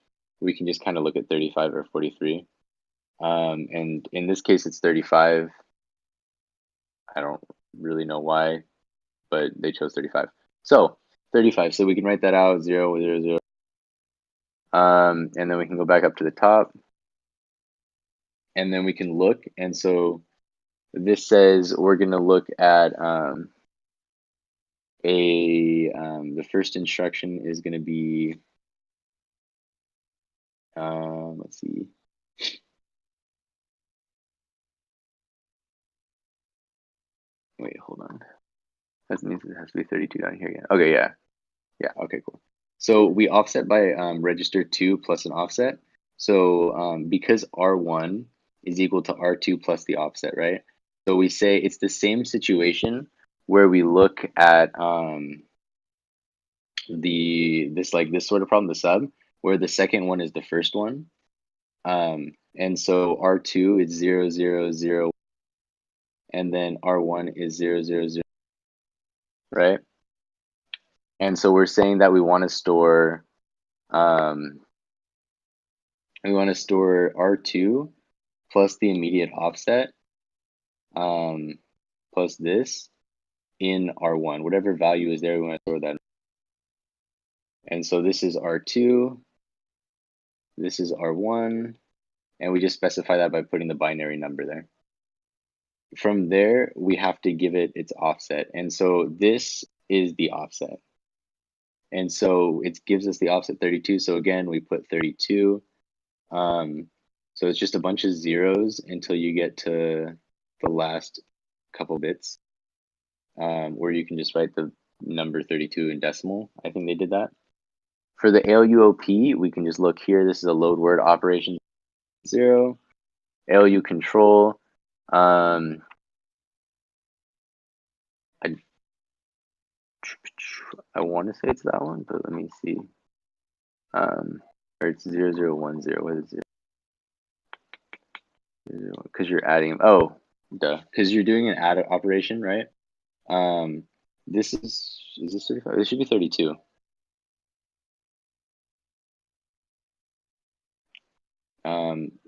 we can just kind of look at 35 or 43. And in this case, it's 35. I don't really know why, but they chose 35. So 35. So we can write that out, 0, 0, 0. And then we can go back up to the top. And then we can look. And so this says we're going to look at the first instruction is going to be, let's see. Wait, hold on. That means it has to be 32 down here again. Okay, yeah. Yeah, okay, cool. So we offset by register 2 plus an offset. So because R1 is equal to R2 plus the offset, right? So we say it's the same situation where we look at this sort of problem, the sub, where the second one is the first one. And so R2 is 0, 0, 0, and then R1 is 0, 0, 0, right? And so we're saying that we want to store R2 plus the immediate offset plus this in R1. Whatever value is there, we want to store that. And so this is R2, this is R1, and we just specify that by putting the binary number there. From there, we have to give it its offset. And so this is the offset. And so it gives us the offset 32. So again, we put 32. So it's just a bunch of zeros until you get to the last couple bits, where you can just write the number 32 in decimal. I think they did that. For the ALUOP, we can just look here. This is a load word operation 0. ALU control. I want to say it's that one, but let me see. Or it's 0010. What is it? Because you're adding. Oh, duh. Because you're doing an add operation, right? This is this 35? This should be 32.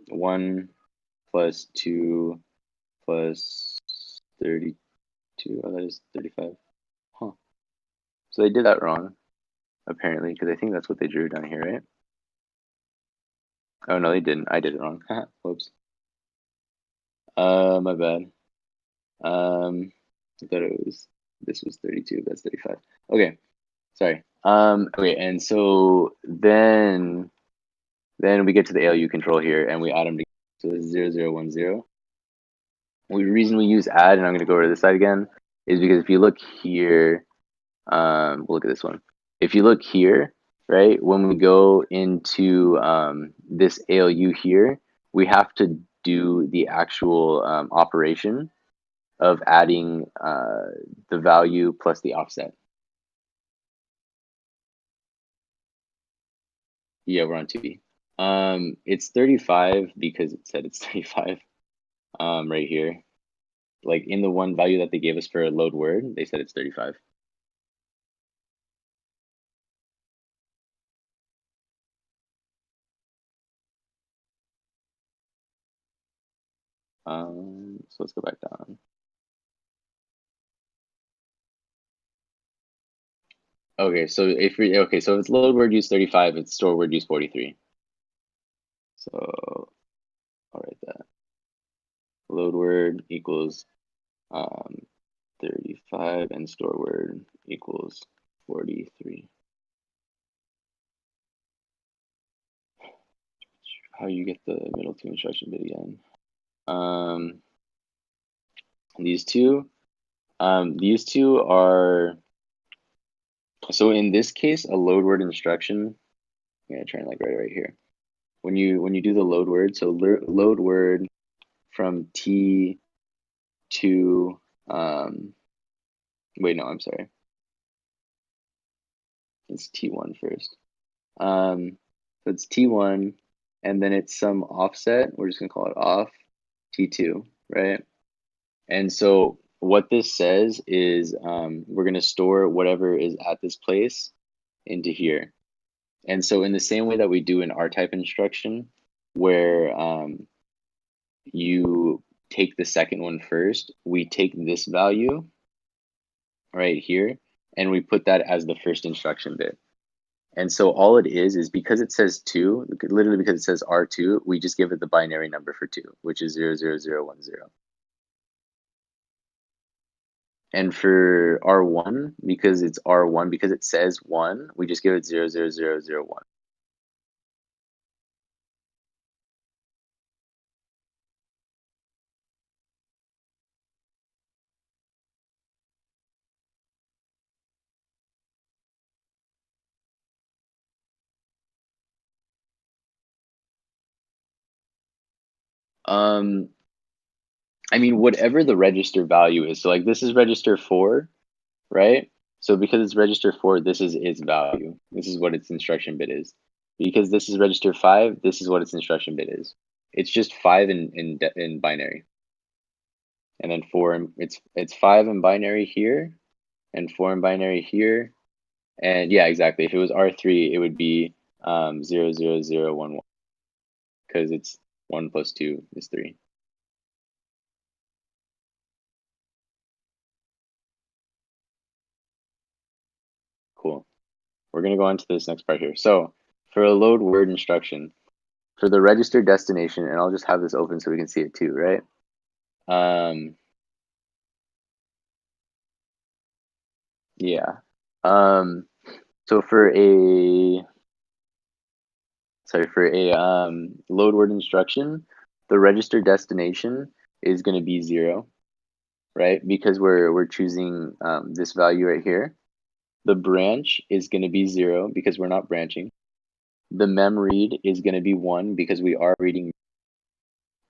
One plus 2 plus 32. Oh, that is 35. Huh. So they did that wrong, apparently, because I think that's what they drew down here, right? Oh no, they didn't. I did it wrong. Whoops. My bad. I thought this was 32. That's 35. Okay, sorry. Okay, and so then we get to the ALU control here, and we add them together. So this is 0010. The reason we use add, and I'm going to go over to this side again, is because if you look here, we'll look at this one. If you look here, right, when we go into this ALU here, we have to do the actual operation of adding the value plus the offset. Yeah, we're on 2B. It's 35 because it said it's 35 right here. Like in the one value that they gave us for a load word, they said it's 35. So let's go back down. Okay, so if it's load word use 35, it's store word use 43. So I'll write that. Load word equals 35 and store word equals 43. How you get the middle two instruction bit again? These two are, so in this case, a load word instruction. I'm gonna try and like write it right here. When you do the load word, so load word from T to wait, no, I'm sorry. It's T1 first. So it's T1, and then it's some offset. We're just gonna call it off T2, right? And so what this says is we're gonna store whatever is at this place into here. And so in the same way that we do an R-type instruction, where you take the second one first, we take this value right here, and we put that as the first instruction bit. And so all it is because it says 2, literally because it says R2, we just give it the binary number for 2, which is 00010. And for R1, because it's R1, because it says 1, we just give it 0, 0, 0, 0, 1. Um, I mean, whatever the register value is. So like this is register 4, right? So because it's register 4, this is its value. This is what its instruction bit is. Because this is register 5, this is what its instruction bit is. It's just 5 in binary. And then 4 it's 5 in binary here and 4 in binary here. And yeah, exactly. If it was R3, it would be 0, 0, 0, 1, 1 because it's 1 plus 2 is 3. Cool. We're going to go on to this next part here. So for a load word instruction, for the register destination, and I'll just have this open so we can see it too, right? Yeah. So for a load word instruction, the register destination is going to be 0, right? Because we're choosing this value right here. The branch is going to be 0 because we're not branching. The mem read is going to be 1 because we are reading,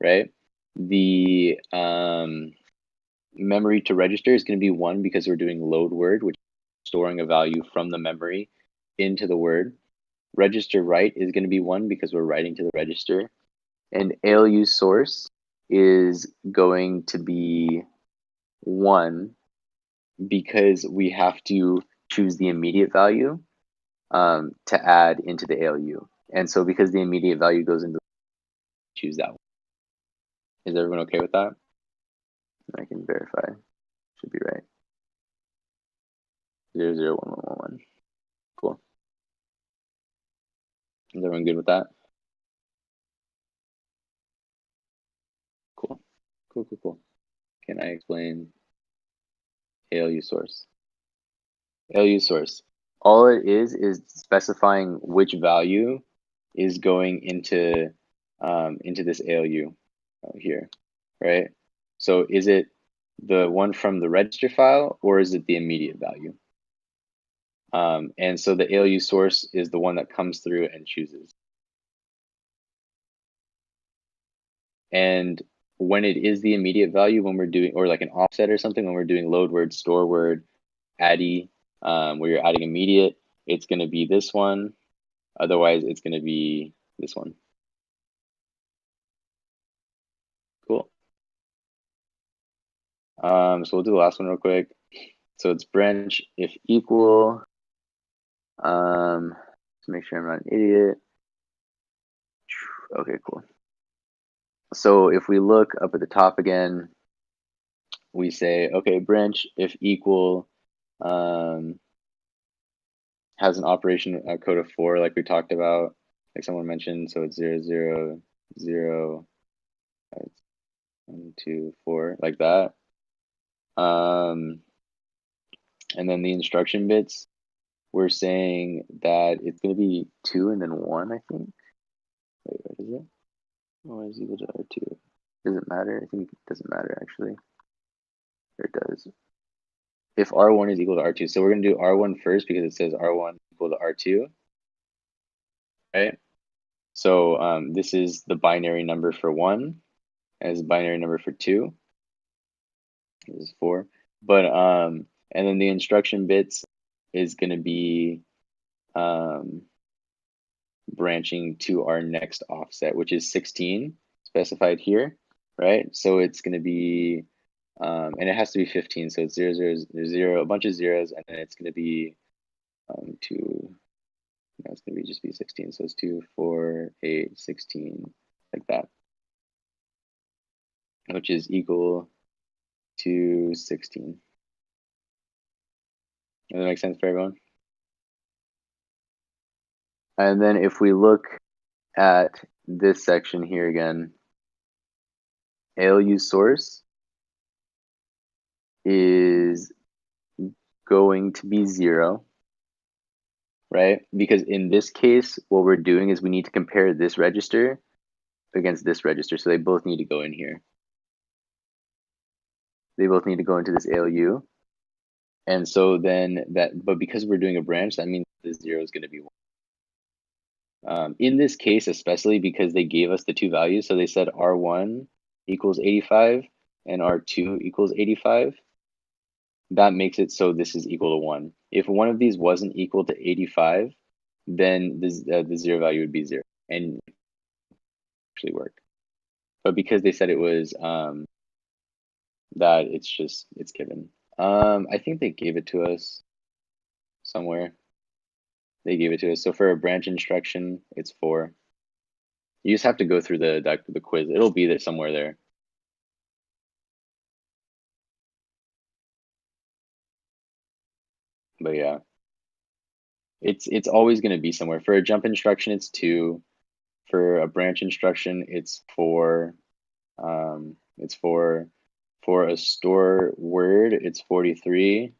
right? The memory to register is going to be 1 because we're doing load word, which is storing a value from the memory into the word. Register write is going to be 1 because we're writing to the register. And ALU source is going to be 1 because we have to choose the immediate value to add into the ALU. And so because the immediate value goes into, choose that one. Is everyone okay with that? I can verify. Should be right. 0, 0, 1, 1, 1, 1. Cool. Is everyone good with that? Cool. Cool, cool, cool. Can I explain ALU source? ALU source. All it is specifying which value is going into this ALU here, right? So is it the one from the register file or is it the immediate value? And so the ALU source is the one that comes through and chooses. And when it is the immediate value, when we're doing, or like an offset or something, when we're doing load word, store word, addy, where you're adding immediate, it's going to be this one. Otherwise, it's going to be this one. Cool. So we'll do the last one real quick. So it's branch if equal. To make sure I'm not an idiot. Okay, cool. So if we look up at the top again, we say, okay, branch if equal has an operation code of 4, like we talked about, like someone mentioned. So it's 0, 0, 0, 1, 2, 4, like that. And then the instruction bits, we're saying that it's going to be 2 and then 1, I think. Wait, what is it? Oh, is equal to R2. Does it matter? I think it doesn't matter, actually. Or it does. If R1 is equal to R2. So we're going to do R1 first because it says R1 equal to R2, right? So this is the binary number for 1 as a binary number for 2. This is 4. But and then the instruction bits is going to be branching to our next offset, which is 16 specified here, right? So it's going to be and it has to be 15, so it's 0, 0, 0, a bunch of zeros, and then it's going to be 2. No, it's going to be just be 16, so it's 2, 4, 8, 16, like that, which is equal to 16. Does that make sense for everyone? And then if we look at this section here again, ALU source is going to be 0, right? Because in this case, what we're doing is we need to compare this register against this register. So they both need to go in here. They both need to go into this ALU. And so then but because we're doing a branch, that means the 0 is going to be 1. In this case, especially because they gave us the two values, so they said R1 equals 85 and R2 equals 85, that makes it so this is equal to 1. If one of these wasn't equal to 85, then the 0 value would be 0 and actually work. But because they said it was that, it's given. I think they gave it to us somewhere. They gave it to us. So for a branch instruction, it's 4. You just have to go through the quiz. It'll be there somewhere there. But yeah, it's always going to be somewhere. For a jump instruction, it's 2. For a branch instruction, it's 4. It's 4. For a store word, it's 43.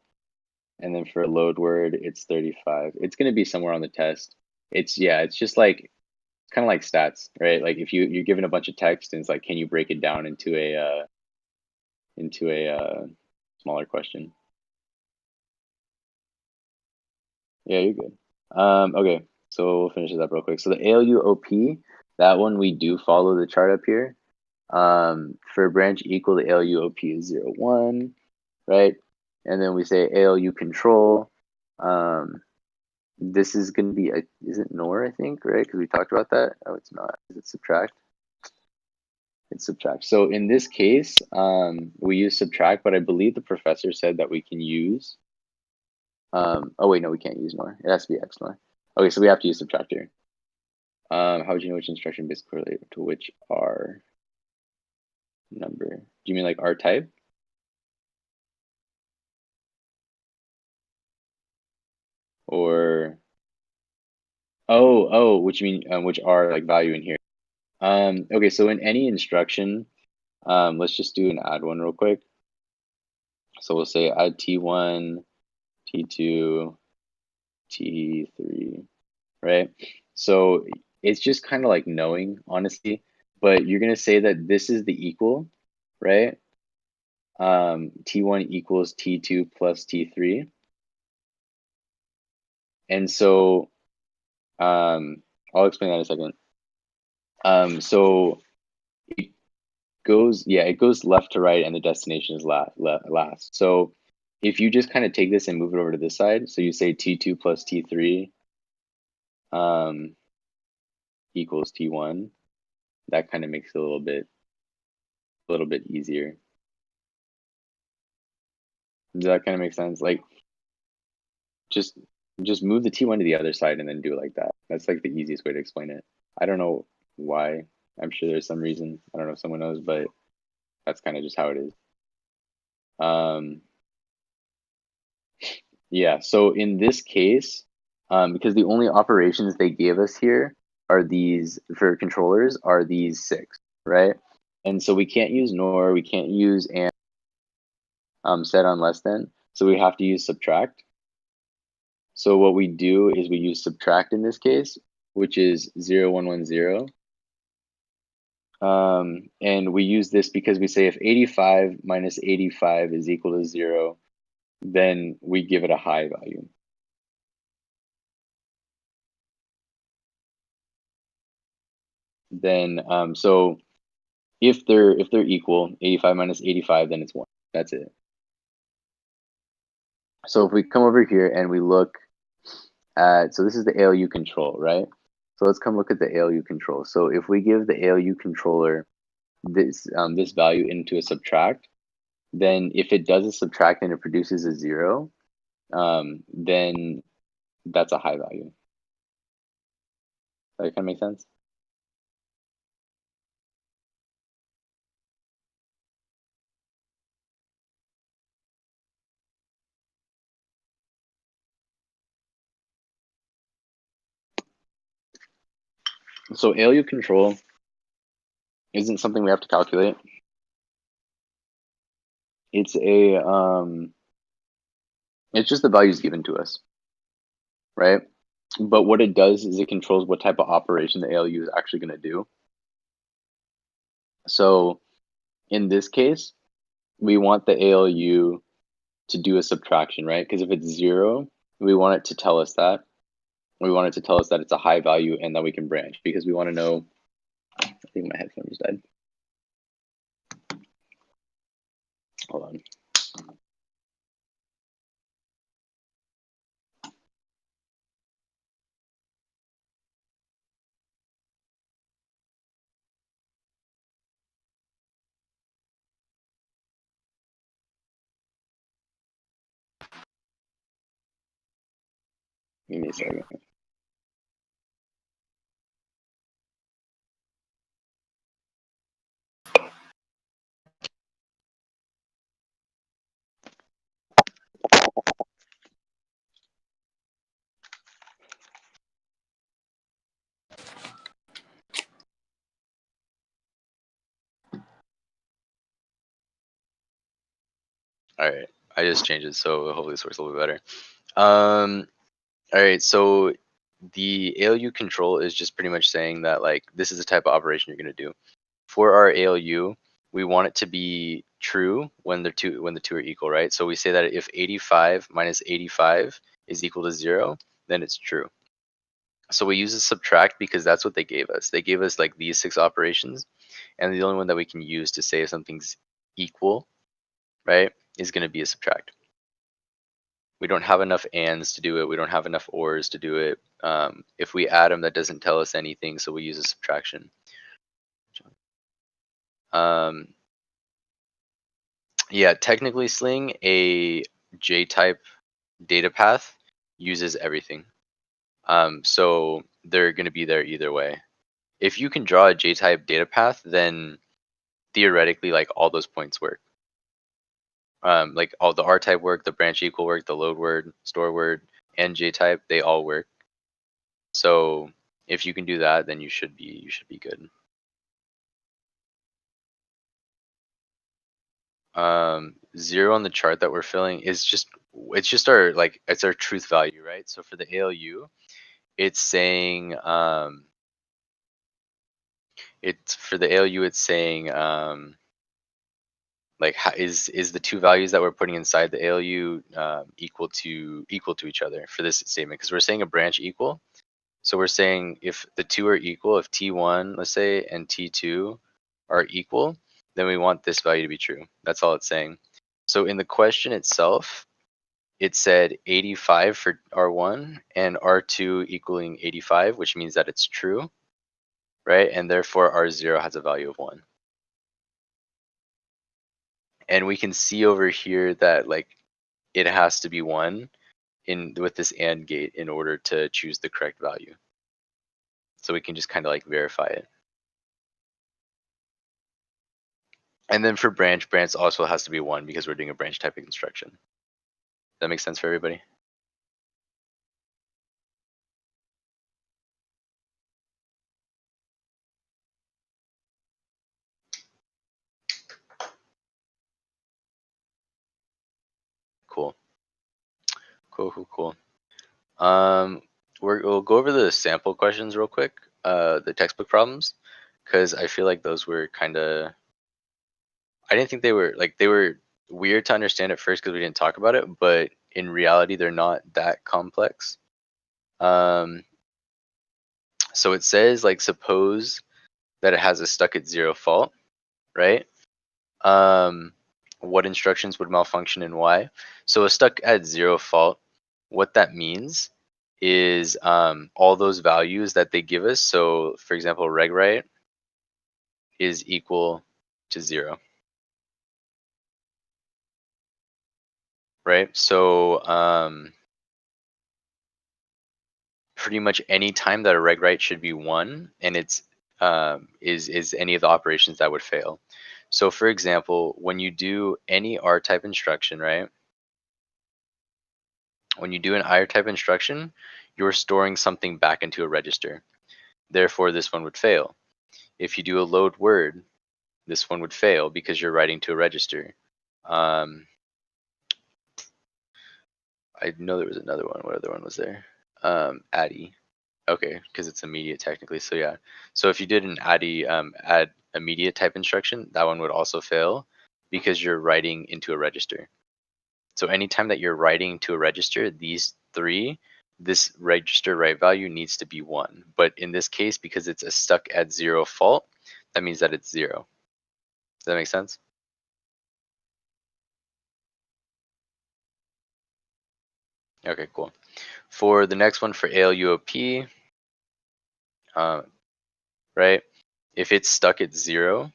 And then for a load word, it's 35. It's going to be somewhere on the test. It's just like, it's kind of like stats, right? Like if you're given a bunch of text and it's like, can you break it down into a smaller question? Yeah, you're good. Okay, so we'll finish this up real quick. So the ALU OP, that one we do follow the chart up here. For branch equal, the ALU OP is 0, 1, right? And then we say ALU control. This is going to be, is it NOR, I think, right? Because we talked about that. Oh, it's not. Is it subtract? It's subtract. So in this case, we use subtract, but I believe the professor said that we can use, oh wait, no, we can't use NOR. It has to be X NOR. Okay, so we have to use subtract here. How would you know which instruction base correlate to which R number? Do you mean like R type? Or which mean which R like value in here? Okay, so in any instruction, let's just do an add one real quick. So we'll say add T1, T2, T3, right? So it's just kind of like knowing, honestly, but you're gonna say that this is the equal, right? T1 equals T2 plus T3. And so I'll explain that in a second. So it goes left to right and the destination is last. So if you just kind of take this and move it over to this side, so you say T2 plus T3 equals T1, that kind of makes it a little bit easier. Does that kind of make sense? Like just move the T1 to the other side and then do it like that. That's like the easiest way to explain it. I don't know why. I'm sure there's some reason. I don't know if someone knows, but that's kind of just how it is. Yeah, so in this case, because the only operations they gave us here are these, for controllers, are these 6, right? And so we can't use nor, we can't use and set on less than, so we have to use subtract. So what we do is we use subtract in this case, which is 0, 1, 1, 0. And we use this because we say if 85 minus 85 is equal to 0, then we give it a high value. Then so if they're equal, 85 minus 85, then it's 1. That's it. So if we come over here and we look at, so this is the ALU control, right? So let's come look at the ALU control. So if we give the ALU controller this this value into a subtract, then if it does a subtract and it produces a 0, then that's a high value. That kind of make sense? So ALU control isn't something we have to calculate. it's it's just the values given to us, right? But what it does is it controls what type of operation the ALU is actually going to do. So in this case, we want the ALU to do a subtraction, right? Because if it's 0, we want it to tell us that. We want it to tell us that it's a high value and that we can branch, because we want to know. I think my headphones died. Hold on. Give me a second. All right, I just changed it, so hopefully this works a little bit better. All right, so the ALU control is just pretty much saying that like this is the type of operation you're going to do. For our ALU, we want it to be true when the two are equal, right? So we say that if 85 minus 85 is equal to 0, then it's true. So we use a subtract because that's what they gave us. They gave us like these 6 operations, and the only one that we can use to say if something's equal, right, is going to be a subtract. We don't have enough ands to do it. We don't have enough ors to do it. If we add them, that doesn't tell us anything, so we use a subtraction. Yeah, technically, Sling, a J-type data path uses everything. So they're going to be there either way. If you can draw a J-type data path, then theoretically, like all those points work. Like all the R-type work, the branch equal work, the load word, store word, and J-type, they all work. So if you can do that, then you should be good. 0 on the chart that we're filling is it's just our like it's our truth value, right? So for the ALU, it's saying it's for the ALU, it's saying like how, is the two values that we're putting inside the ALU equal to each other for this statement, because we're saying a branch equal. So we're saying if the two are equal, if T1, let's say, and T2 are equal, then we want this value to be true. That's all it's saying. So in the question itself, it said 85 for R1 and R2 equaling 85, which means that it's true, right? And therefore R0 has a value of 1. And we can see over here that like it has to be 1 with this AND gate in order to choose the correct value. So we can just kind of like verify it. And then for branch also has to be 1 because we're doing a branch type of construction. Does that make sense for everybody? Cool. Cool. We'll go over the sample questions real quick, the textbook problems, because I feel like those were kind of, I didn't think they were weird to understand at first because we didn't talk about it, but in reality, they're not that complex. So it says like, suppose that it has a stuck at 0 fault, right? What instructions would malfunction and why? So a stuck at 0 fault, what that means is all those values that they give us. So for example, reg write is equal to 0, right? So pretty much any time that a reg write should be 1, and it's is any of the operations that would fail. So for example, when you do any R type instruction, right? When you do an IR type instruction, you're storing something back into a register. Therefore, this one would fail. If you do a load word, this one would fail because you're writing to a register. Um, I know there was another one. What other one was there? Addy. Okay, because it's immediate technically. So yeah. So if you did an Addy add immediate type instruction, that one would also fail because you're writing into a register. So anytime that you're writing to a register, these three, this register write value needs to be 1. But in this case, because it's a stuck at 0 fault, that means that it's 0. Does that make sense? Okay, cool. For the next one for ALUOP, uh, right? If it's stuck at 0,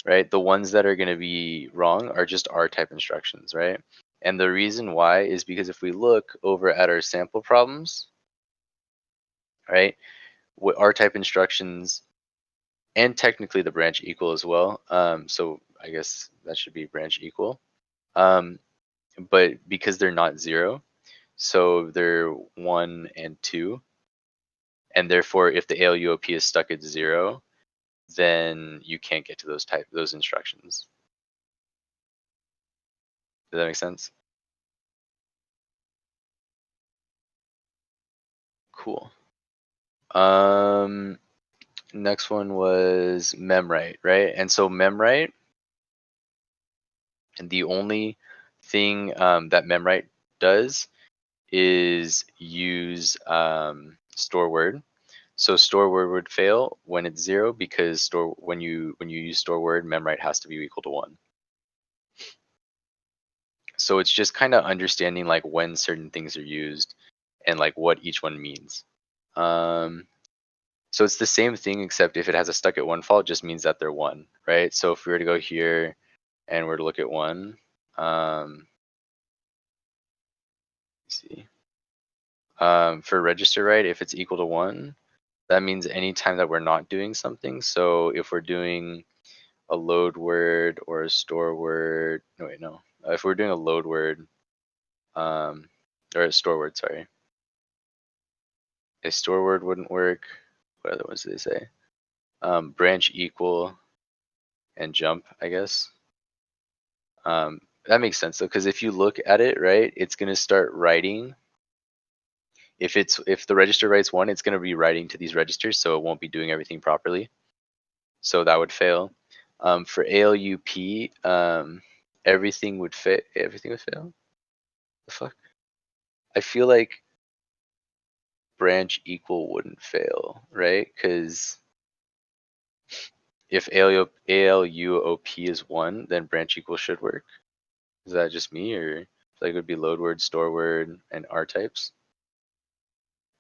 right? The ones that are going to be wrong are just R type instructions, right? And the reason why is because if we look over at our sample problems, right? What R type instructions and technically the branch equal as well. So I guess that should be branch equal. But because they're not 0, so they're 1 and 2, and therefore if the ALUOP is stuck at 0, then you can't get to those instructions. Does that make sense? Cool. Next one was memwrite, right? And so memwrite, and the only thing that memwrite does is use store word. So store word would fail when it's 0 because when you use store word, memwrite has to be equal to 1. So it's just kind of understanding like when certain things are used and like what each one means. So it's the same thing except if it has a stuck at 1 fault, it just means that they're 1, right? So if we were to go here and we're to look at 1, let's see. For register write, if it's equal to 1, that means anytime that we're not doing something. So if we're doing a load word or a store word, no wait, no. If we're doing a load word, or a store word, sorry. A store word wouldn't work. What other ones do they say? Branch equal and jump, I guess. That makes sense though, because if you look at it, right, it's gonna start writing. If the register writes 1, it's gonna be writing to these registers, so it won't be doing everything properly. So that would fail. For ALUP, everything would fit. Everything would fail. The fuck? I feel like branch equal wouldn't fail, right? Because if ALUOP is 1, then branch equal should work. Is that just me, or like it would be load word, store word, and R types,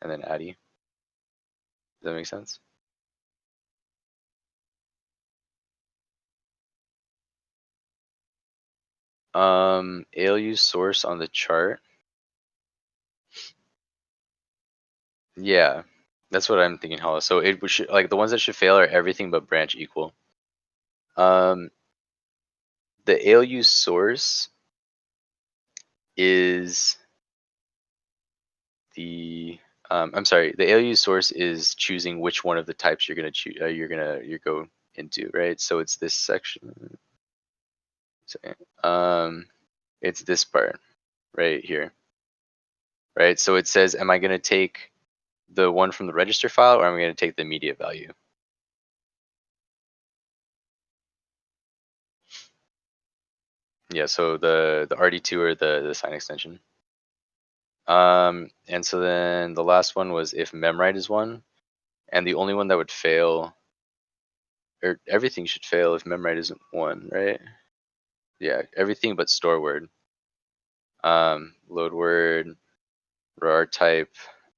and then Addy? Does that make sense? ALU source on the chart. Yeah, that's what I'm thinking, Hollow. So should, like the ones that should fail are everything but branch equal. The ALU source is the I'm sorry, the ALU source is choosing which one of the types you're gonna choose. You go into, right? So it's this section. Sorry. It's this part right here, right? So it says, am I gonna take the one from the register file, or am I gonna take the immediate value? Yeah. So the RD2 or the sign extension. And so then the last one was if memwrite is 1, and the only one that would fail, or everything should fail if memwrite isn't 1, right? Yeah, everything but store word. Load word, rar type,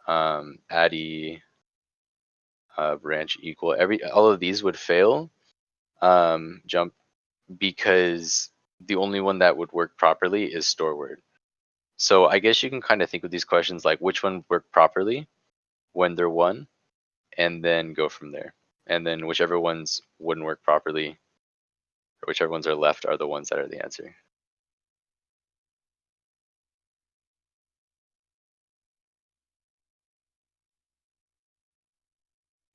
addy, branch equal. All of these would fail. Jump, because the only one that would work properly is store word. So I guess you can kind of think of these questions like which one work properly when they're 1, and then go from there. And then whichever ones wouldn't work properly, or whichever ones are left, are the ones that are the answer.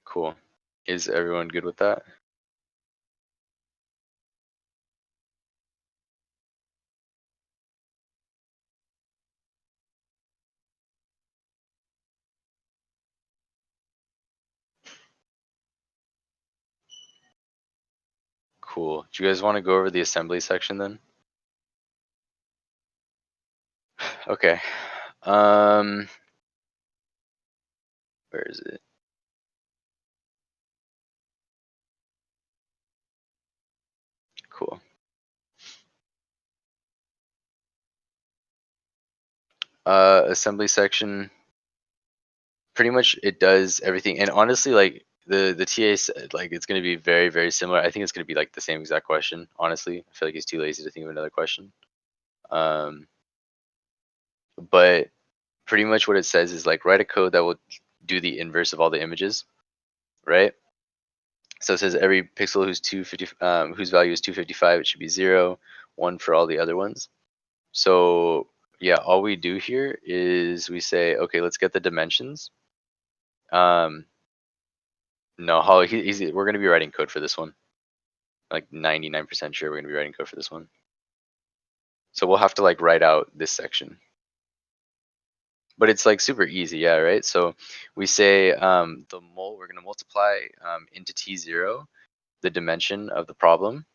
Cool. Is everyone good with that? Cool. Do you guys want to go over the assembly section then? Okay. Where is it? Cool. Assembly section. Pretty much it does everything, and honestly, like the TA said, like it's gonna be very very similar. I think it's gonna be like the same exact question. Honestly, I feel like he's too lazy to think of another question. Um, but pretty much what it says is like write a code that will do the inverse of all the images, right? So it says every pixel whose value is 255, it should be 0, 1 for all the other ones. So yeah, all we do here is we say, okay, let's get the dimensions. No, Holly, we're gonna be writing code for this one. Like 99% sure we're gonna be writing code for this one. So we'll have to like write out this section. But it's like super easy, yeah, right? So we say we're gonna multiply into t0 the dimension of the problem,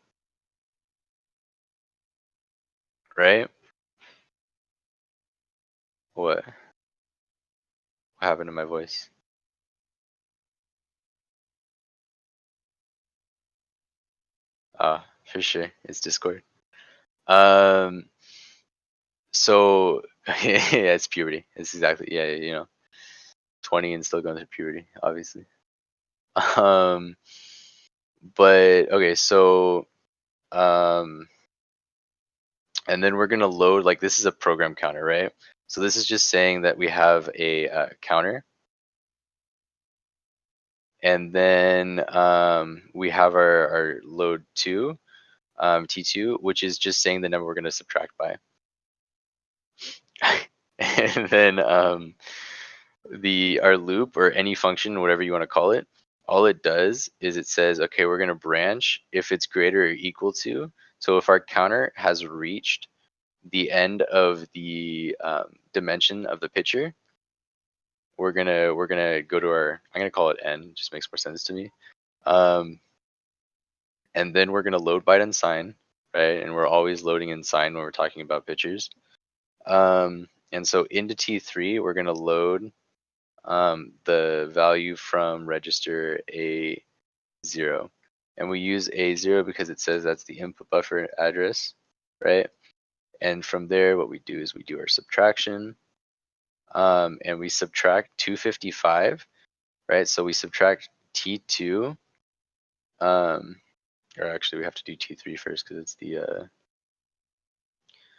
right? What? What happened to my voice? For sure, it's Discord. Um, so yeah, it's puberty. It's exactly, yeah, 20 and still going through puberty, obviously. Um, but okay, so um, and then we're gonna load, like this is a program counter, right? So this is just saying that we have a counter, and then we have our load 2, t2, which is just saying the number we're gonna subtract by. And then our loop or any function, whatever you want to call it, all it does is it says, okay, we're gonna branch if it's greater or equal to. So if our counter has reached the end of the dimension of the picture, we're gonna go to I'm gonna call it n, just makes more sense to me. And then we're gonna load byte and sign, right? And we're always loading in sign when we're talking about pictures. And so into T3, we're gonna load the value from register A0. And we use A0 because it says that's the input buffer address, right? And from there, what we do is we do our subtraction, and we subtract 255, right? So we subtract T2, or actually we have to do T3 first because it's the,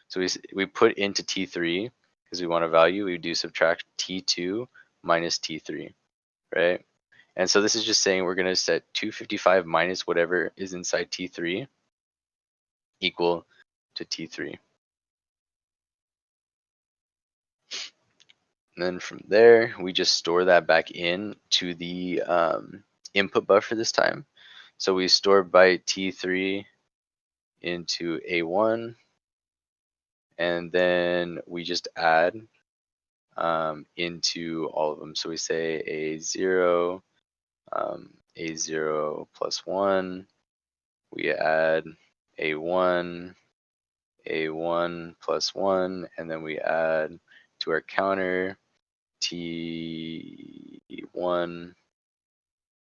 so we put into T3 because we want a value, we do subtract T2 minus T3, right? And so this is just saying we're going to set 255 minus whatever is inside T3 equal to T3. And then from there, we just store that back in to the input buffer this time. So we store byte T3 into A1, and then we just add into all of them. So we say A0, A0 plus 1, we add A1, A1 plus 1, and then we add to our counter T1,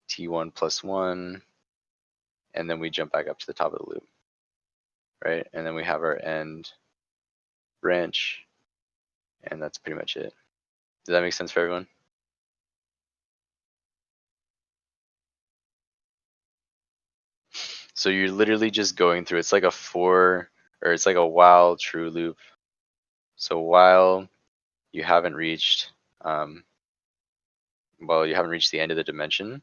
T1 plus 1, and then we jump back up to the top of the loop, right? And then we have our end branch, and that's pretty much it. Does that make sense for everyone? So you're literally just going through, it's like it's like a while true loop. So while you haven't reached, you haven't reached the end of the dimension,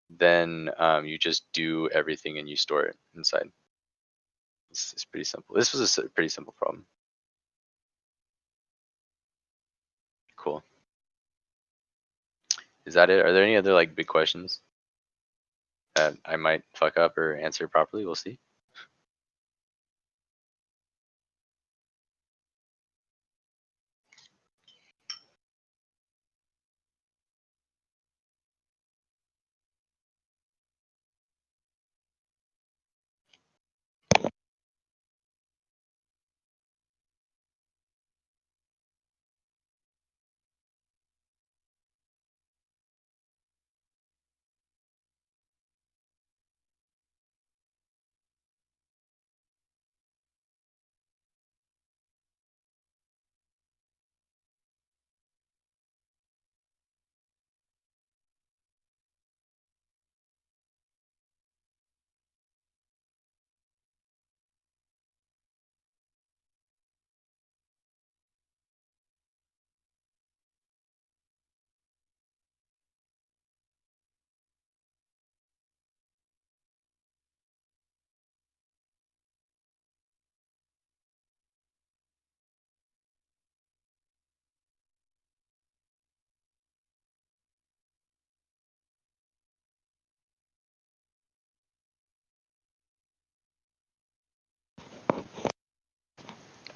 then you just do everything and you store it inside. It's pretty simple. This was a pretty simple problem. Cool. Is that it? Are there any other like big questions that I might fuck up or answer properly? We'll see.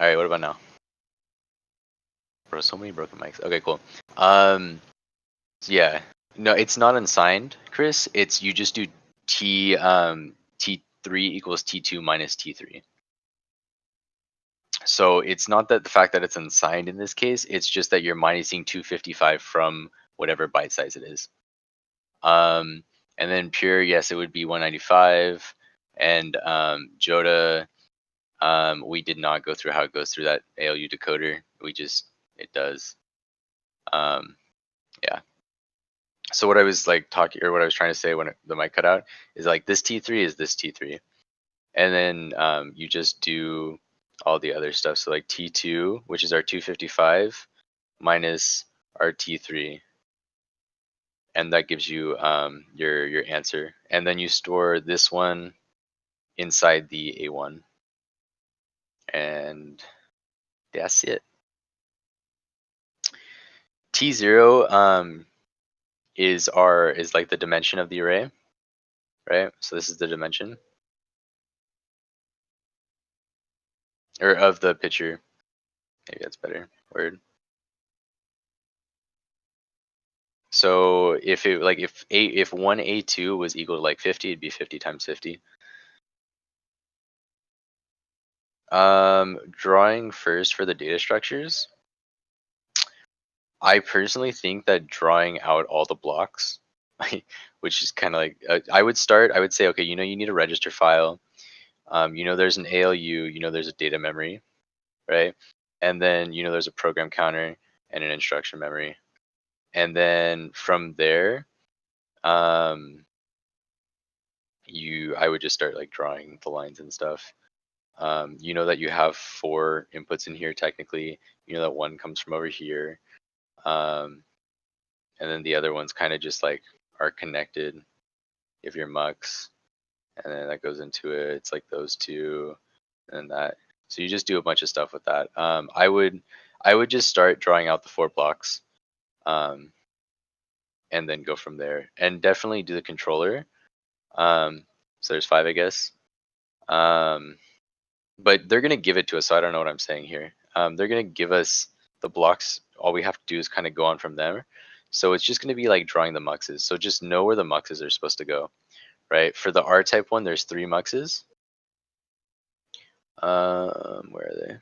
All right, what about now? Bro, so many broken mics. Okay, cool. So yeah, no, it's not unsigned, Chris. It's you just do T3 equals T2 minus T3. So it's not that the fact that it's unsigned in this case, it's just that you're minusing 255 from whatever byte size it is. And then pure, yes, it would be 195. And Joda, we did not go through how it goes through that ALU decoder. It does. Yeah. So what I was like talking, or what I was trying to say when the mic cut out, is like this T3 is this T3. And then you just do all the other stuff. So like T2, which is our 255, minus our T3. And that gives you your answer. And then you store this one inside the A1. And that's it. T0 is like the dimension of the array, right? So this is the dimension. Or of the picture. Maybe that's better word. So if it like if one A2 was equal to like 50, it'd be 50 times 50. Drawing first for the data structures. I personally think that drawing out all the blocks, which is kind of like I would say, okay, you need a register file. There's an ALU, there's a data memory, right? And then there's a program counter and an instruction memory. And then from there, I would just start like drawing the lines and stuff. You know that you have 4 inputs in here technically. You know that one comes from over here. And then the other ones kind of just like are connected if you're mux. And then that goes into it. It's like those two and that. So you just do a bunch of stuff with that. I would just start drawing out the 4 blocks. And then go from there. And definitely do the controller. So there's 5, I guess. But they're gonna give it to us, so I don't know what I'm saying here. They're gonna give us the blocks. All we have to do is kind of go on from there. So it's just gonna be like drawing the muxes. So just know where the muxes are supposed to go, right? For the R-type one, there's 3 muxes. Where are they?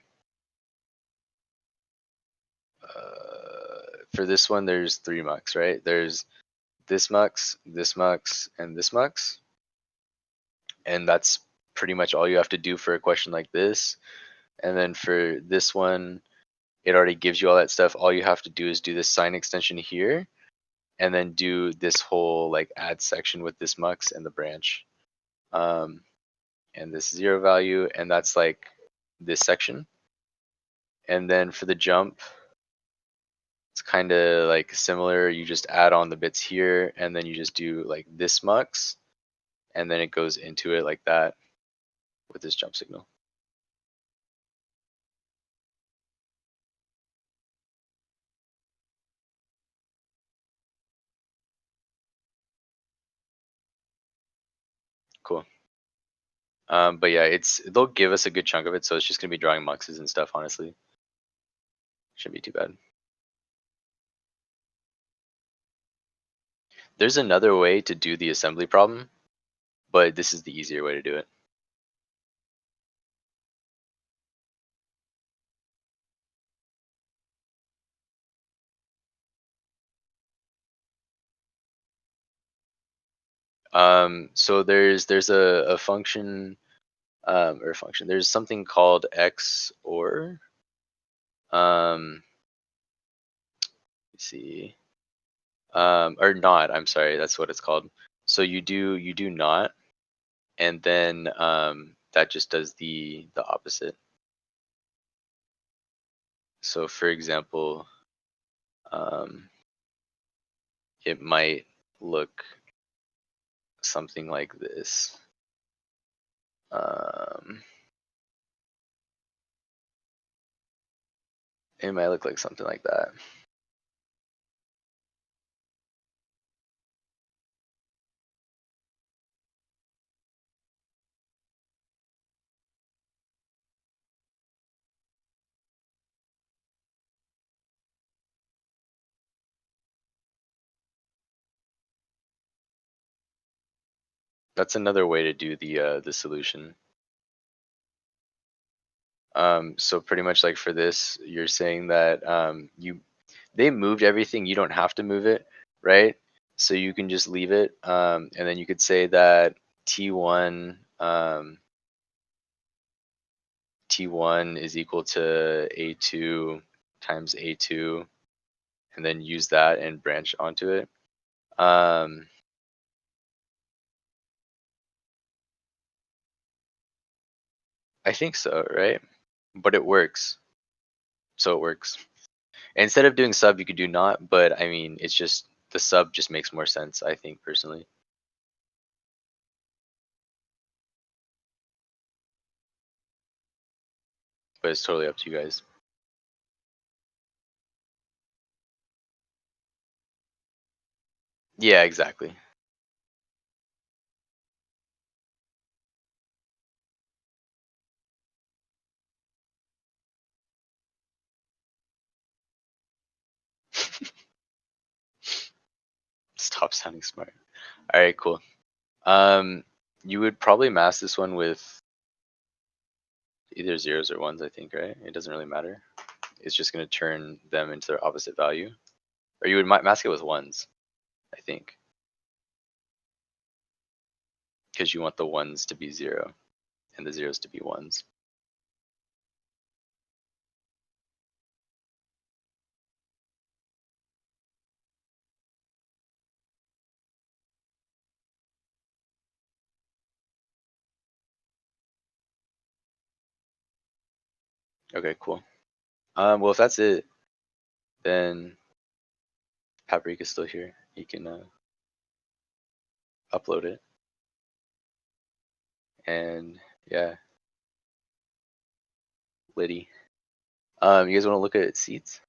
For this one, there's 3 mux, right? There's this mux, and this mux. And that's pretty much all you have to do for a question like this. And then for this one, it already gives you all that stuff. All you have to do is do this sign extension here, and then do this whole like add section with this mux and the branch. And this 0 value, and that's like this section. And then for the jump, it's kind of like similar. You just add on the bits here, and then you just do like this mux, and then it goes into it like that with this jump signal. Cool. But yeah, they'll give us a good chunk of it, so it's just gonna be drawing muxes and stuff. Honestly, shouldn't be too bad. There's another way to do the assembly problem, but this is the easier way to do it. So there's a function, or a function. There's something called X or let's see, or not. I'm sorry, that's what it's called. So you do not, and then that just does the opposite. So for example, it might look something like this. It might look like something like that. That's another way to do the solution. So pretty much like for this, you're saying that they moved everything. You don't have to move it, right? So you can just leave it, and then you could say that T1 T1 is equal to A2 times A2, and then use that and branch onto it. I think so, right? But it works. So it works. Instead of doing sub, you could do not, but I mean, it's just the sub just makes more sense, I think personally. But it's totally up to you guys. Yeah, exactly. Stop sounding smart. All right, cool. Um, you would probably mask this one with either zeros or ones, I think, right? It doesn't really matter. It's just going to turn them into their opposite value. Or you would mask it with ones, I think, because you want the ones to be zero and the zeros to be ones. Okay, cool. Well, if that's it, then Paprika's still here. He can upload it. And yeah, Liddy. You guys want to look at seats?